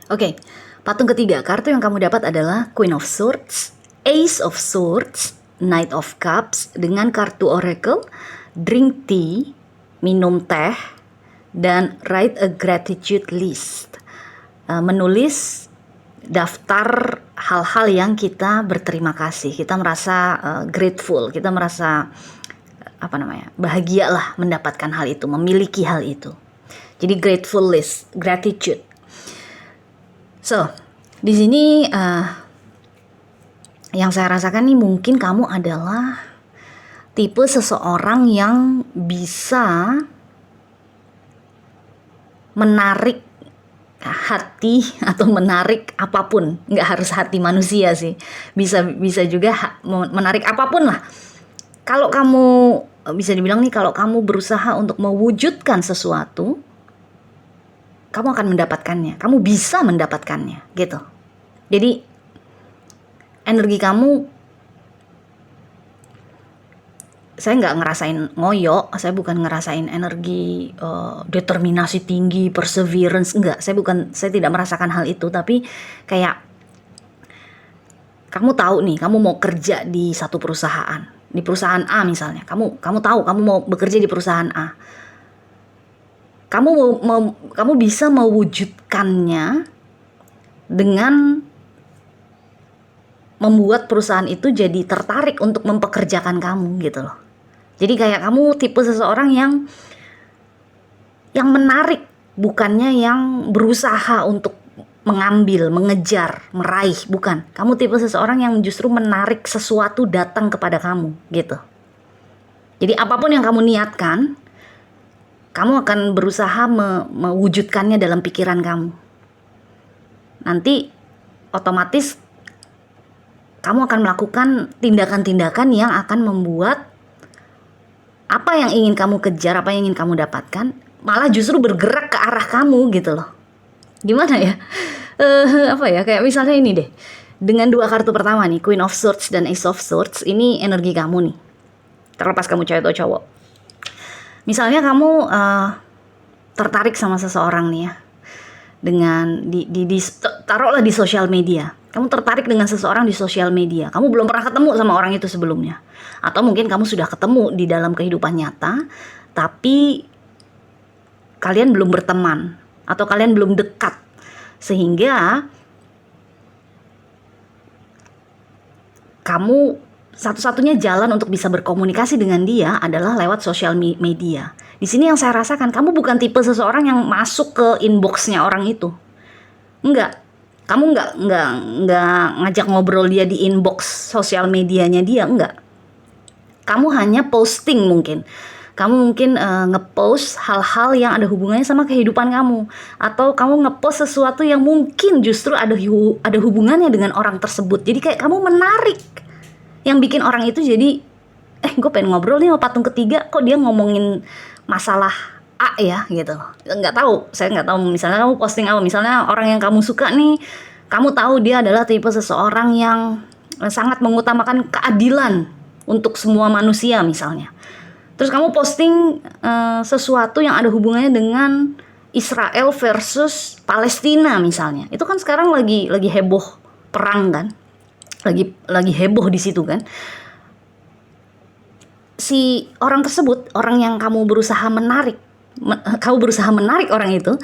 Oke, patung ketiga, kartu yang kamu dapat adalah Queen of Swords, Ace of Swords, Knight of Cups, dengan kartu Oracle, drink tea, minum teh, dan write a gratitude list. Menulis daftar hal-hal yang kita berterima kasih, kita merasa grateful, kita merasa bahagia lah mendapatkan hal itu, memiliki hal itu. Jadi grateful list, gratitude. So, Di sini yang saya rasakan nih, mungkin kamu adalah tipe seseorang yang bisa menarik hati atau menarik apapun, nggak harus hati manusia sih, bisa juga menarik apapun lah. Kalau kamu bisa dibilang nih, kalau kamu berusaha untuk mewujudkan sesuatu, kamu akan mendapatkannya, kamu bisa mendapatkannya gitu. Jadi energi kamu, saya nggak ngerasain ngoyo, saya bukan ngerasain energi determinasi tinggi, perseverance, enggak, saya tidak merasakan hal itu. Tapi kayak kamu tahu nih, kamu mau kerja di satu perusahaan, di perusahaan A misalnya, kamu tahu kamu mau bekerja di perusahaan A, kamu bisa mewujudkannya dengan membuat perusahaan itu jadi tertarik untuk mempekerjakan kamu gitu loh. Jadi kayak kamu tipe seseorang yang menarik, bukannya yang berusaha untuk mengambil, mengejar, meraih, bukan. Kamu tipe seseorang yang justru menarik sesuatu datang kepada kamu gitu. Jadi apapun yang kamu niatkan, kamu akan berusaha mewujudkannya dalam pikiran kamu. Nanti otomatis kamu akan melakukan tindakan-tindakan yang akan membuat apa yang ingin kamu kejar, apa yang ingin kamu dapatkan, malah justru bergerak ke arah kamu gitu loh. Gimana ya? Apa ya? Kayak misalnya ini deh. Dengan dua kartu pertama nih, Queen of Swords dan Ace of Swords, ini energi kamu nih. Terlepas kamu cewek atau cowok. Misalnya kamu tertarik sama seseorang nih ya. Dengan taruhlah di sosial media. Kamu tertarik dengan seseorang di sosial media. Kamu belum pernah ketemu sama orang itu sebelumnya. Atau mungkin kamu sudah ketemu di dalam kehidupan nyata, tapi kalian belum berteman atau kalian belum dekat. Sehingga kamu satu-satunya jalan untuk bisa berkomunikasi dengan dia adalah lewat sosial media. Di sini yang saya rasakan, kamu bukan tipe seseorang yang masuk ke inboxnya orang itu. Enggak. Kamu enggak ngajak ngobrol dia di inbox sosial medianya dia, enggak. Kamu hanya posting mungkin. Kamu mungkin ngepost hal-hal yang ada hubungannya sama kehidupan kamu, atau kamu ngepost sesuatu yang mungkin justru ada hubungannya dengan orang tersebut. Jadi kayak kamu menarik, yang bikin orang itu jadi gue pengen ngobrol nih sama patung ketiga, kok dia ngomongin masalah A ya gitu. Saya nggak tahu misalnya kamu posting apa, misalnya orang yang kamu suka nih, kamu tahu dia adalah tipe seseorang yang sangat mengutamakan keadilan untuk semua manusia misalnya. Terus kamu posting sesuatu yang ada hubungannya dengan Israel versus Palestina misalnya. Itu kan sekarang lagi heboh perang kan. Lagi heboh di situ kan. Si orang tersebut, orang yang kamu berusaha menarik orang itu,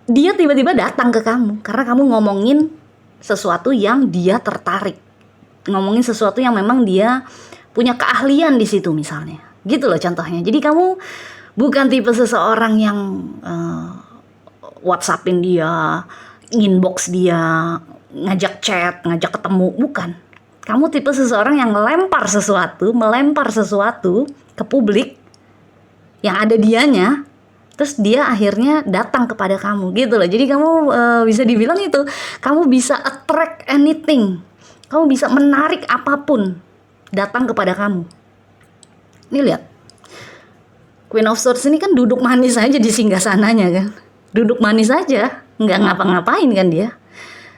dia tiba-tiba datang ke kamu karena kamu ngomongin sesuatu yang dia tertarik, ngomongin sesuatu yang memang dia punya keahlian di situ misalnya, gitu loh contohnya. Jadi kamu bukan tipe seseorang yang WhatsAppin dia, inbox dia, ngajak chat, ngajak ketemu, bukan. Kamu tipe seseorang yang melempar sesuatu ke publik yang ada dianya, terus dia akhirnya datang kepada kamu gitu loh. Jadi kamu bisa dibilang itu, kamu bisa attract anything, kamu bisa menarik apapun datang kepada kamu. Ini lihat, Queen of Swords ini kan duduk manis aja di singgasananya kan, duduk manis aja, nggak ngapa-ngapain kan dia.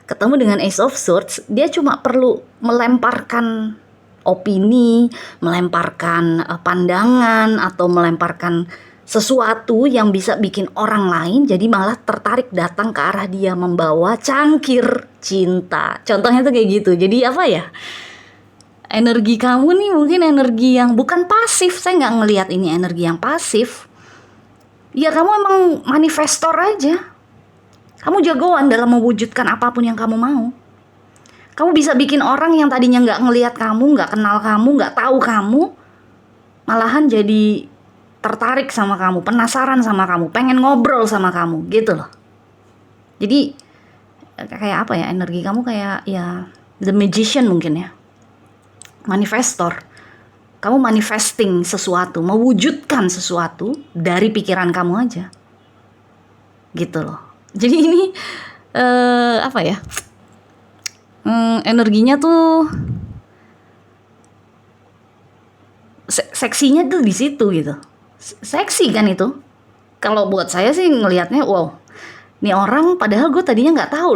Ketemu dengan Ace of Swords, dia cuma perlu melemparkan opini, melemparkan pandangan, atau melemparkan sesuatu yang bisa bikin orang lain jadi malah tertarik datang ke arah dia, membawa cangkir cinta. Contohnya tuh kayak gitu. Jadi apa ya? Energi kamu nih mungkin energi yang bukan pasif. Saya nggak ngelihat ini energi yang pasif. Ya kamu emang manifestor aja. Kamu jagoan dalam mewujudkan apapun yang kamu mau. Kamu bisa bikin orang yang tadinya nggak ngelihat kamu, nggak kenal kamu, nggak tahu kamu, malahan jadi tertarik sama kamu, penasaran sama kamu, pengen ngobrol sama kamu, gitu loh. Jadi kayak apa ya, energi kamu kayak ya the magician mungkin ya, manifestor. Kamu manifesting sesuatu, mewujudkan sesuatu dari pikiran kamu aja, gitu loh. Jadi ini apa ya, energinya tuh seksinya tuh di situ gitu. Seksi kan itu. Kalau buat saya sih ngelihatnya, wow, nih orang padahal gue tadinya nggak tahu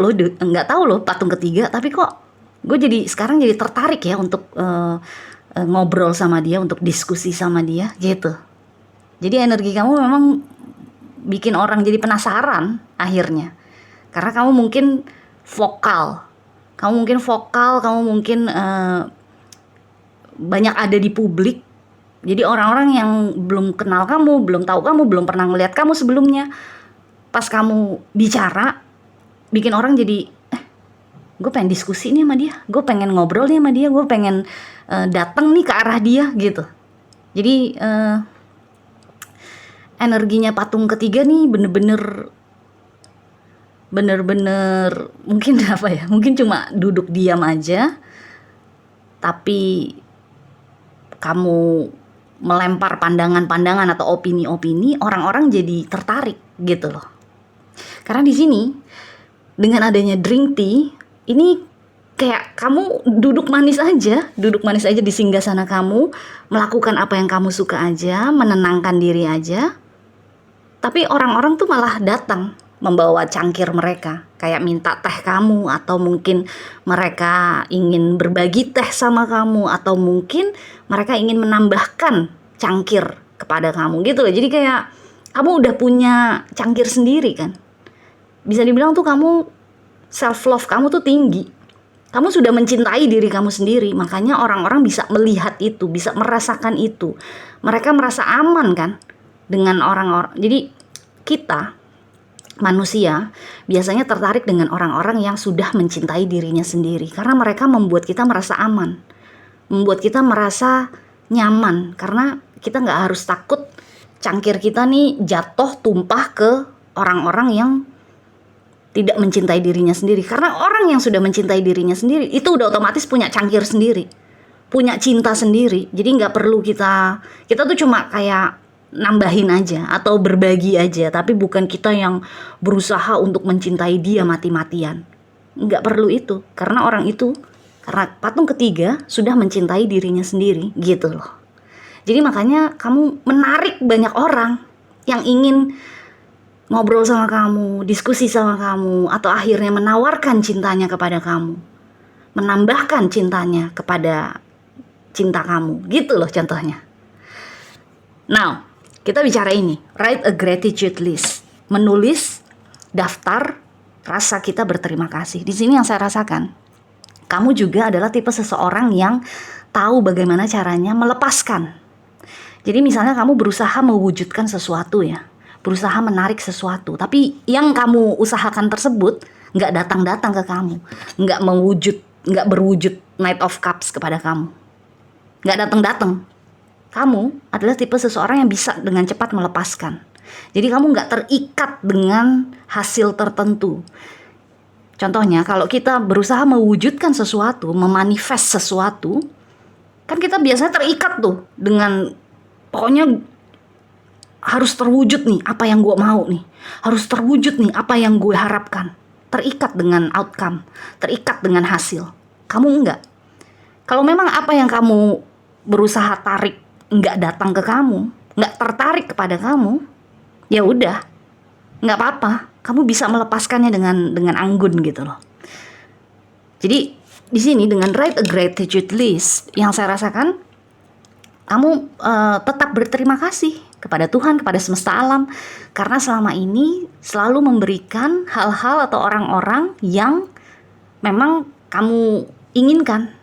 loh patung ketiga, tapi kok gue sekarang jadi tertarik ya untuk ngobrol sama dia, untuk diskusi sama dia gitu. Jadi energi kamu memang bikin orang jadi penasaran akhirnya, karena kamu mungkin vokal, kamu mungkin banyak ada di publik. Jadi orang-orang yang belum kenal kamu, belum tahu kamu, belum pernah ngeliat kamu sebelumnya, pas kamu bicara, bikin orang jadi, gue pengen diskusi nih sama dia, gue pengen ngobrol nih sama dia, gue pengen datang nih ke arah dia gitu. Jadi energinya patung ketiga nih bener-bener mungkin apa ya, mungkin cuma duduk diam aja, tapi kamu melempar pandangan-pandangan atau opini-opini, orang-orang jadi tertarik gitu loh. Karena di sini dengan adanya drink tea ini kayak kamu duduk manis aja di singgasana kamu, melakukan apa yang kamu suka aja, menenangkan diri aja. Tapi orang-orang tuh malah datang membawa cangkir mereka, kayak minta teh kamu, atau mungkin mereka ingin berbagi teh sama kamu, atau mungkin mereka ingin menambahkan cangkir kepada kamu gitu loh. Jadi kayak kamu udah punya cangkir sendiri kan. Bisa dibilang tuh kamu self love kamu tuh tinggi. Kamu sudah mencintai diri kamu sendiri, makanya orang-orang bisa melihat itu, bisa merasakan itu. Mereka merasa aman kan dengan orang-orang. Jadi kita manusia biasanya tertarik dengan orang-orang yang sudah mencintai dirinya sendiri, karena mereka membuat kita merasa aman, membuat kita merasa nyaman, karena kita nggak harus takut cangkir kita nih jatuh tumpah ke orang-orang yang tidak mencintai dirinya sendiri. Karena orang yang sudah mencintai dirinya sendiri itu udah otomatis punya cangkir sendiri, punya cinta sendiri. Jadi nggak perlu kita tuh cuma kayak nambahin aja atau berbagi aja, tapi bukan kita yang berusaha untuk mencintai dia mati-matian. Nggak perlu itu, karena patung ketiga sudah mencintai dirinya sendiri gitu loh. Jadi makanya kamu menarik banyak orang yang ingin ngobrol sama kamu, diskusi sama kamu, atau akhirnya menawarkan cintanya kepada kamu, menambahkan cintanya kepada cinta kamu gitu loh contohnya. Now kita bicara ini, write a gratitude list, menulis daftar rasa kita berterima kasih. Di sini yang saya rasakan, kamu juga adalah tipe seseorang yang tahu bagaimana caranya melepaskan. Jadi misalnya kamu berusaha mewujudkan sesuatu ya, berusaha menarik sesuatu, tapi yang kamu usahakan tersebut nggak datang-datang ke kamu, nggak berwujud Knight of Cups kepada kamu, nggak datang-datang. Kamu adalah tipe seseorang yang bisa dengan cepat melepaskan. Jadi kamu nggak terikat dengan hasil tertentu. Contohnya kalau kita berusaha mewujudkan sesuatu, memanifest sesuatu, kan kita biasanya terikat tuh dengan pokoknya harus terwujud nih apa yang gue mau nih, harus terwujud nih apa yang gue harapkan. Terikat dengan outcome, terikat dengan hasil. Kamu enggak. Kalau memang apa yang kamu berusaha tarik nggak datang ke kamu, nggak tertarik kepada kamu, ya udah, nggak apa-apa. Kamu bisa melepaskannya dengan anggun gitu loh. Jadi di sini dengan write a gratitude list, yang saya rasakan kamu tetap berterima kasih kepada Tuhan, kepada semesta alam, karena selama ini selalu memberikan hal-hal atau orang-orang yang memang kamu inginkan.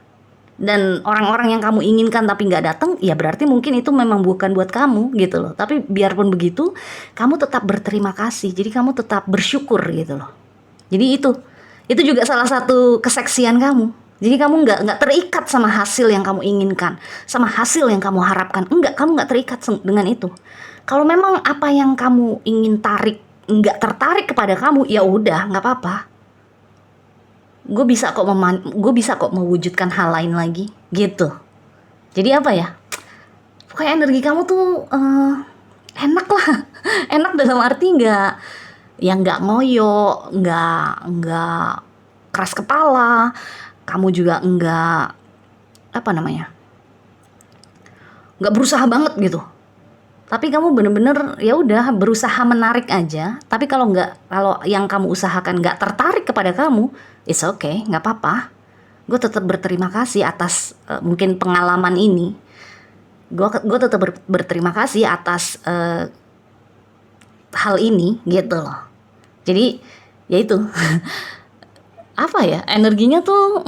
Dan orang-orang yang kamu inginkan tapi nggak datang, ya berarti mungkin itu memang bukan buat kamu gitu loh. Tapi biarpun begitu, kamu tetap berterima kasih. Jadi kamu tetap bersyukur gitu loh. Jadi itu juga salah satu keseksian kamu. Jadi kamu nggak terikat sama hasil yang kamu inginkan, sama hasil yang kamu harapkan. Kamu nggak terikat dengan itu. Kalau memang apa yang kamu ingin tarik nggak tertarik kepada kamu, ya udah nggak apa-apa. gue bisa kok mewujudkan hal lain lagi gitu. Jadi apa ya, pokoknya energi kamu tuh enak lah. Enak dalam arti nggak ngoyo, nggak keras kepala, kamu juga nggak berusaha banget gitu. Tapi kamu bener-bener ya udah berusaha menarik aja. Tapi kalau yang kamu usahakan nggak tertarik kepada kamu, it's okay, nggak apa-apa. Gue tetap berterima kasih atas mungkin pengalaman ini. Gue tetap berterima kasih atas hal ini gitu loh. Jadi ya itu apa ya, energinya tuh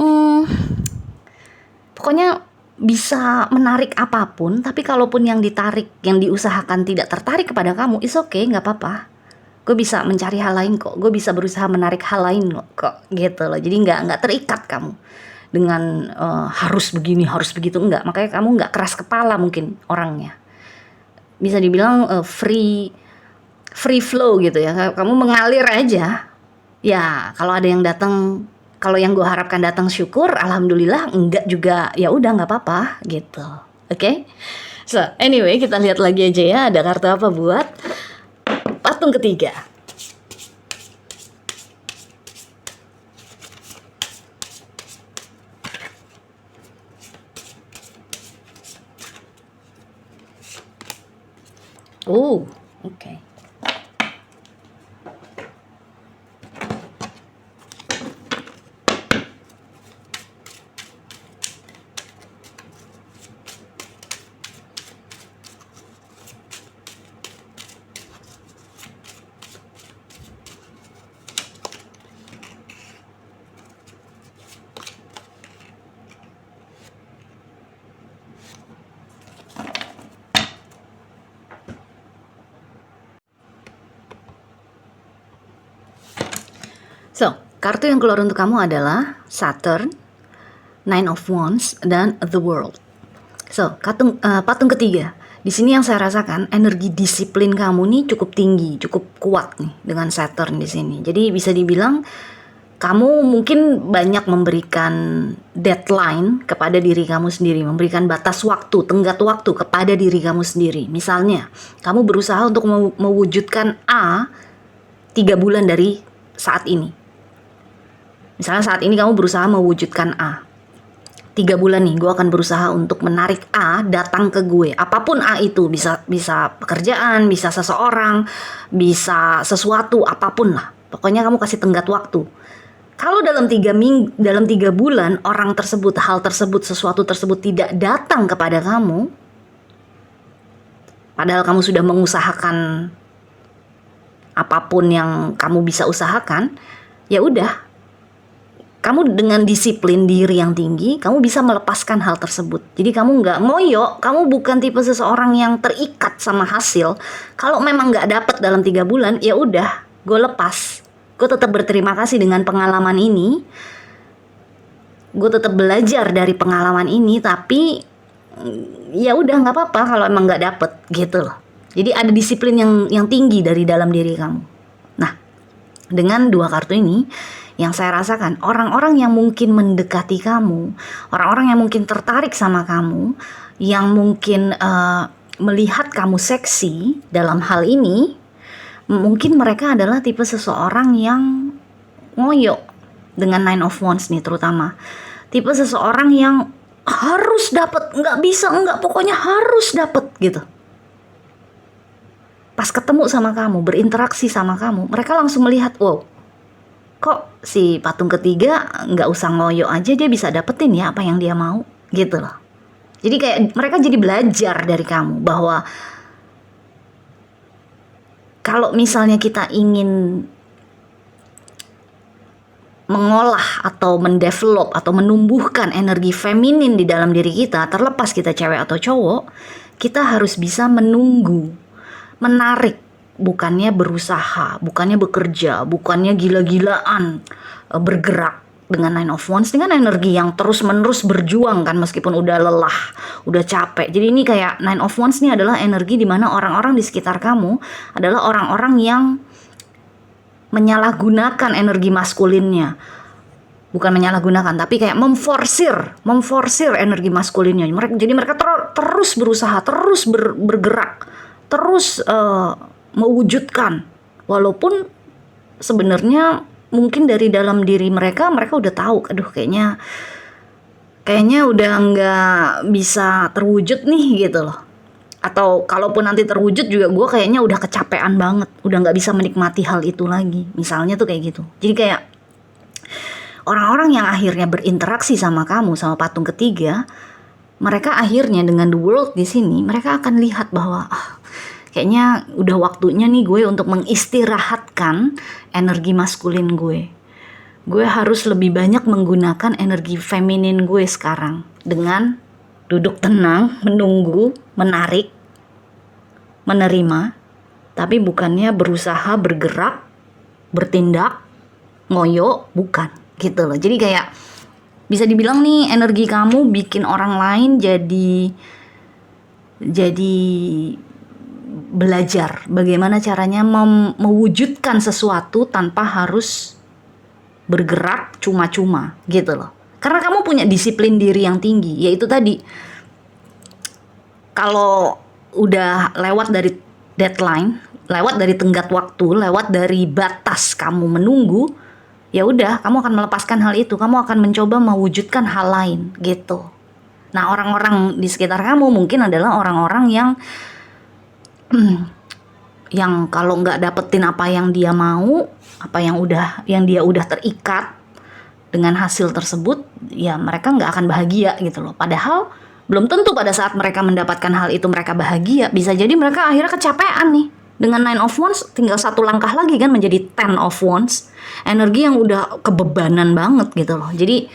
pokoknya bisa menarik apapun. Tapi kalaupun yang ditarik, yang diusahakan tidak tertarik kepada kamu, it's okay, nggak apa-apa. Gue bisa mencari hal lain kok. Gue bisa berusaha menarik hal lain kok gitu loh. Jadi nggak terikat kamu dengan harus begini, harus begitu, enggak. Makanya kamu nggak keras kepala mungkin orangnya. Bisa dibilang free flow gitu ya. Kamu mengalir aja. Ya, kalau ada yang datang, kalau yang gue harapkan datang syukur, alhamdulillah. Enggak juga, ya udah nggak apa-apa gitu. Oke? So, anyway, kita lihat lagi aja ya, ada kartu apa buat patung ketiga. Oh, oke. So, kartu yang keluar untuk kamu adalah Saturn, Nine of Wands, dan The World. So, patung ketiga. Di sini yang saya rasakan, energi disiplin kamu nih cukup tinggi, cukup kuat nih dengan Saturn di sini. Jadi bisa dibilang kamu mungkin banyak memberikan deadline kepada diri kamu sendiri, memberikan batas waktu, tenggat waktu kepada diri kamu sendiri. Misalnya, kamu berusaha untuk mewujudkan A 3 bulan dari saat ini. Misalnya saat ini kamu berusaha mewujudkan A. 3 bulan nih, gue akan berusaha untuk menarik A datang ke gue. Apapun A itu, bisa pekerjaan, bisa seseorang, bisa sesuatu, apapun lah. Pokoknya kamu kasih tenggat waktu. Kalau dalam 3 bulan orang tersebut, hal tersebut, sesuatu tersebut tidak datang kepada kamu, padahal kamu sudah mengusahakan apapun yang kamu bisa usahakan, ya udah. Kamu dengan disiplin diri yang tinggi, kamu bisa melepaskan hal tersebut. Jadi kamu nggak ngoyo, kamu bukan tipe seseorang yang terikat sama hasil. Kalau memang nggak dapet dalam 3 bulan, ya udah, gue lepas. Gue tetap berterima kasih dengan pengalaman ini. Gue tetap belajar dari pengalaman ini, tapi ya udah nggak apa-apa kalau emang nggak dapet gitu loh. Jadi ada disiplin yang tinggi dari dalam diri kamu. Nah, dengan 2 kartu ini, yang saya rasakan, orang-orang yang mungkin mendekati kamu, orang-orang yang mungkin tertarik sama kamu, yang mungkin melihat kamu seksi dalam hal ini, mungkin mereka adalah tipe seseorang yang ngoyo dengan Nine of Wands nih terutama. Tipe seseorang yang harus dapat, nggak bisa, nggak, pokoknya harus dapat gitu. Pas ketemu sama kamu, berinteraksi sama kamu, mereka langsung melihat, wow, kok si patung ketiga nggak usah ngoyo aja dia bisa dapetin ya apa yang dia mau gitu loh. Jadi kayak mereka jadi belajar dari kamu bahwa kalau misalnya kita ingin mengolah atau mendevelop atau menumbuhkan energi feminin di dalam diri kita, terlepas kita cewek atau cowok, kita harus bisa menunggu, menarik. Bukannya berusaha, bukannya bekerja, bukannya gila-gilaan bergerak dengan Nine of Wands dengan energi yang terus-menerus berjuang kan meskipun udah lelah, udah capek. Jadi ini kayak Nine of Wands ini adalah energi di mana orang-orang di sekitar kamu adalah orang-orang yang menyalahgunakan energi maskulinnya. bukan menyalahgunakan, tapi kayak memforsir energi maskulinnya. Jadi mereka terus berusaha, terus bergerak, terus mewujudkan, walaupun sebenarnya mungkin dari dalam diri mereka udah tahu, aduh kayaknya udah nggak bisa terwujud nih gitu loh. Atau kalaupun nanti terwujud juga gue kayaknya udah kecapean banget, udah nggak bisa menikmati hal itu lagi. Misalnya tuh kayak gitu. Jadi kayak orang-orang yang akhirnya berinteraksi sama kamu, sama patung ketiga, mereka akhirnya dengan the world di sini, mereka akan lihat bahwa kayaknya udah waktunya nih gue untuk mengistirahatkan energi maskulin gue. Gue harus lebih banyak menggunakan energi feminin gue sekarang dengan duduk tenang, menunggu, menarik, menerima, tapi bukannya berusaha bergerak, bertindak, ngoyo, bukan gitu loh. Jadi kayak bisa dibilang nih energi kamu bikin orang lain jadi belajar bagaimana caranya mewujudkan sesuatu tanpa harus bergerak cuma-cuma gitu loh. Karena kamu punya disiplin diri yang tinggi, yaitu tadi kalau udah lewat dari deadline, lewat dari tenggat waktu, lewat dari batas kamu menunggu, ya udah kamu akan melepaskan hal itu, kamu akan mencoba mewujudkan hal lain gitu. Nah, orang-orang di sekitar kamu mungkin adalah orang-orang yang kalau nggak dapetin apa yang dia mau, apa yang dia udah terikat dengan hasil tersebut, ya mereka nggak akan bahagia gitu loh. Padahal belum tentu pada saat mereka mendapatkan hal itu mereka bahagia. Bisa jadi mereka akhirnya kecapean nih. Dengan 9 of Wands tinggal satu langkah lagi kan menjadi 10 of Wands. Energi yang udah kebebanan banget gitu loh. Jadi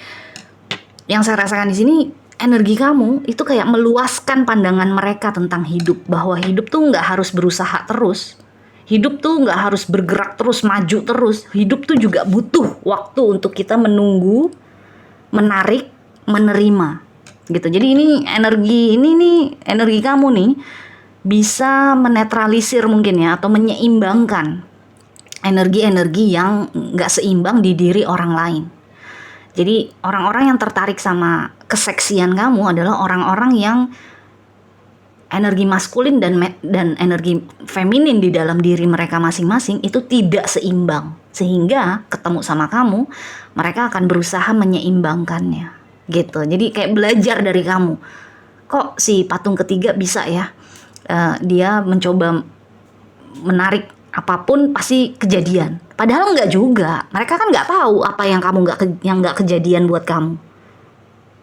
yang saya rasakan di sini, energi kamu itu kayak meluaskan pandangan mereka tentang hidup. Bahwa hidup tuh nggak harus berusaha terus. Hidup tuh nggak harus bergerak terus, maju terus. Hidup tuh juga butuh waktu untuk kita menunggu, menarik, menerima gitu. Jadi energi kamu nih bisa menetralisir mungkin ya, atau menyeimbangkan energi-energi yang nggak seimbang di diri orang lain. Jadi orang-orang yang tertarik sama keseksian kamu adalah orang-orang yang energi maskulin dan energi feminin di dalam diri mereka masing-masing itu tidak seimbang. Sehingga ketemu sama kamu, mereka akan berusaha menyeimbangkannya gitu. Jadi kayak belajar dari kamu. Kok si patung ketiga bisa ya? Dia mencoba menarik apapun pasti kejadian. Padahal enggak juga. Mereka kan nggak tahu apa yang kamu nggak kejadian buat kamu.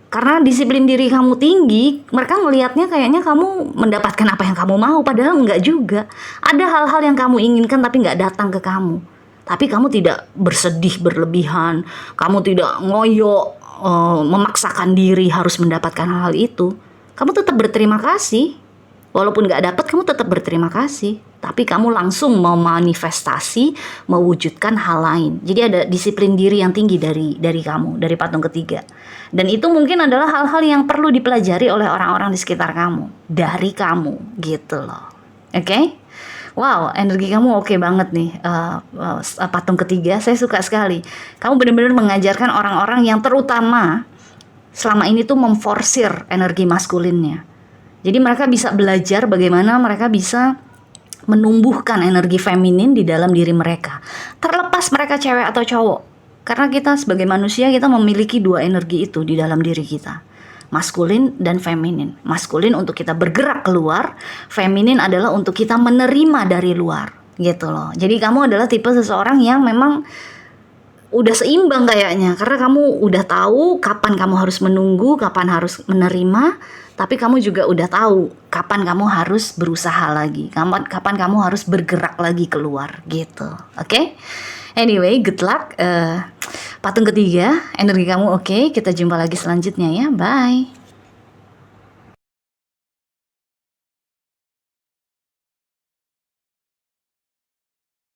Karena disiplin diri kamu tinggi, mereka ngelihatnya kayaknya kamu mendapatkan apa yang kamu mau, padahal enggak juga. Ada hal-hal yang kamu inginkan tapi nggak datang ke kamu. Tapi kamu tidak bersedih berlebihan, kamu tidak ngoyo, memaksakan diri harus mendapatkan hal itu. Kamu tetap berterima kasih. Walaupun nggak dapat, kamu tetap berterima kasih. Tapi kamu langsung mau manifestasi, mewujudkan hal lain. Jadi ada disiplin diri yang tinggi dari kamu, dari patung ketiga. Dan itu mungkin adalah hal-hal yang perlu dipelajari oleh orang-orang di sekitar kamu, dari kamu, gitu loh. Oke? Wow, energi kamu oke banget nih, patung ketiga. Saya suka sekali. Kamu benar-benar mengajarkan orang-orang yang terutama selama ini tuh memforsir energi maskulinnya. Jadi mereka bisa belajar bagaimana mereka bisa menumbuhkan energi feminin di dalam diri mereka. Terlepas mereka cewek atau cowok. Karena kita sebagai manusia, kita memiliki dua energi itu di dalam diri kita. Maskulin dan feminin. Maskulin untuk kita bergerak keluar, feminin adalah untuk kita menerima dari luar. Gitu loh. Jadi kamu adalah tipe seseorang yang memang udah seimbang kayaknya. Karena kamu udah tahu kapan kamu harus menunggu, kapan harus menerima. Tapi kamu juga udah tahu kapan kamu harus berusaha lagi, kapan kamu harus bergerak lagi keluar gitu. Oke? Anyway, good luck. Patung ketiga, energi kamu oke. Kita jumpa lagi selanjutnya ya. Bye.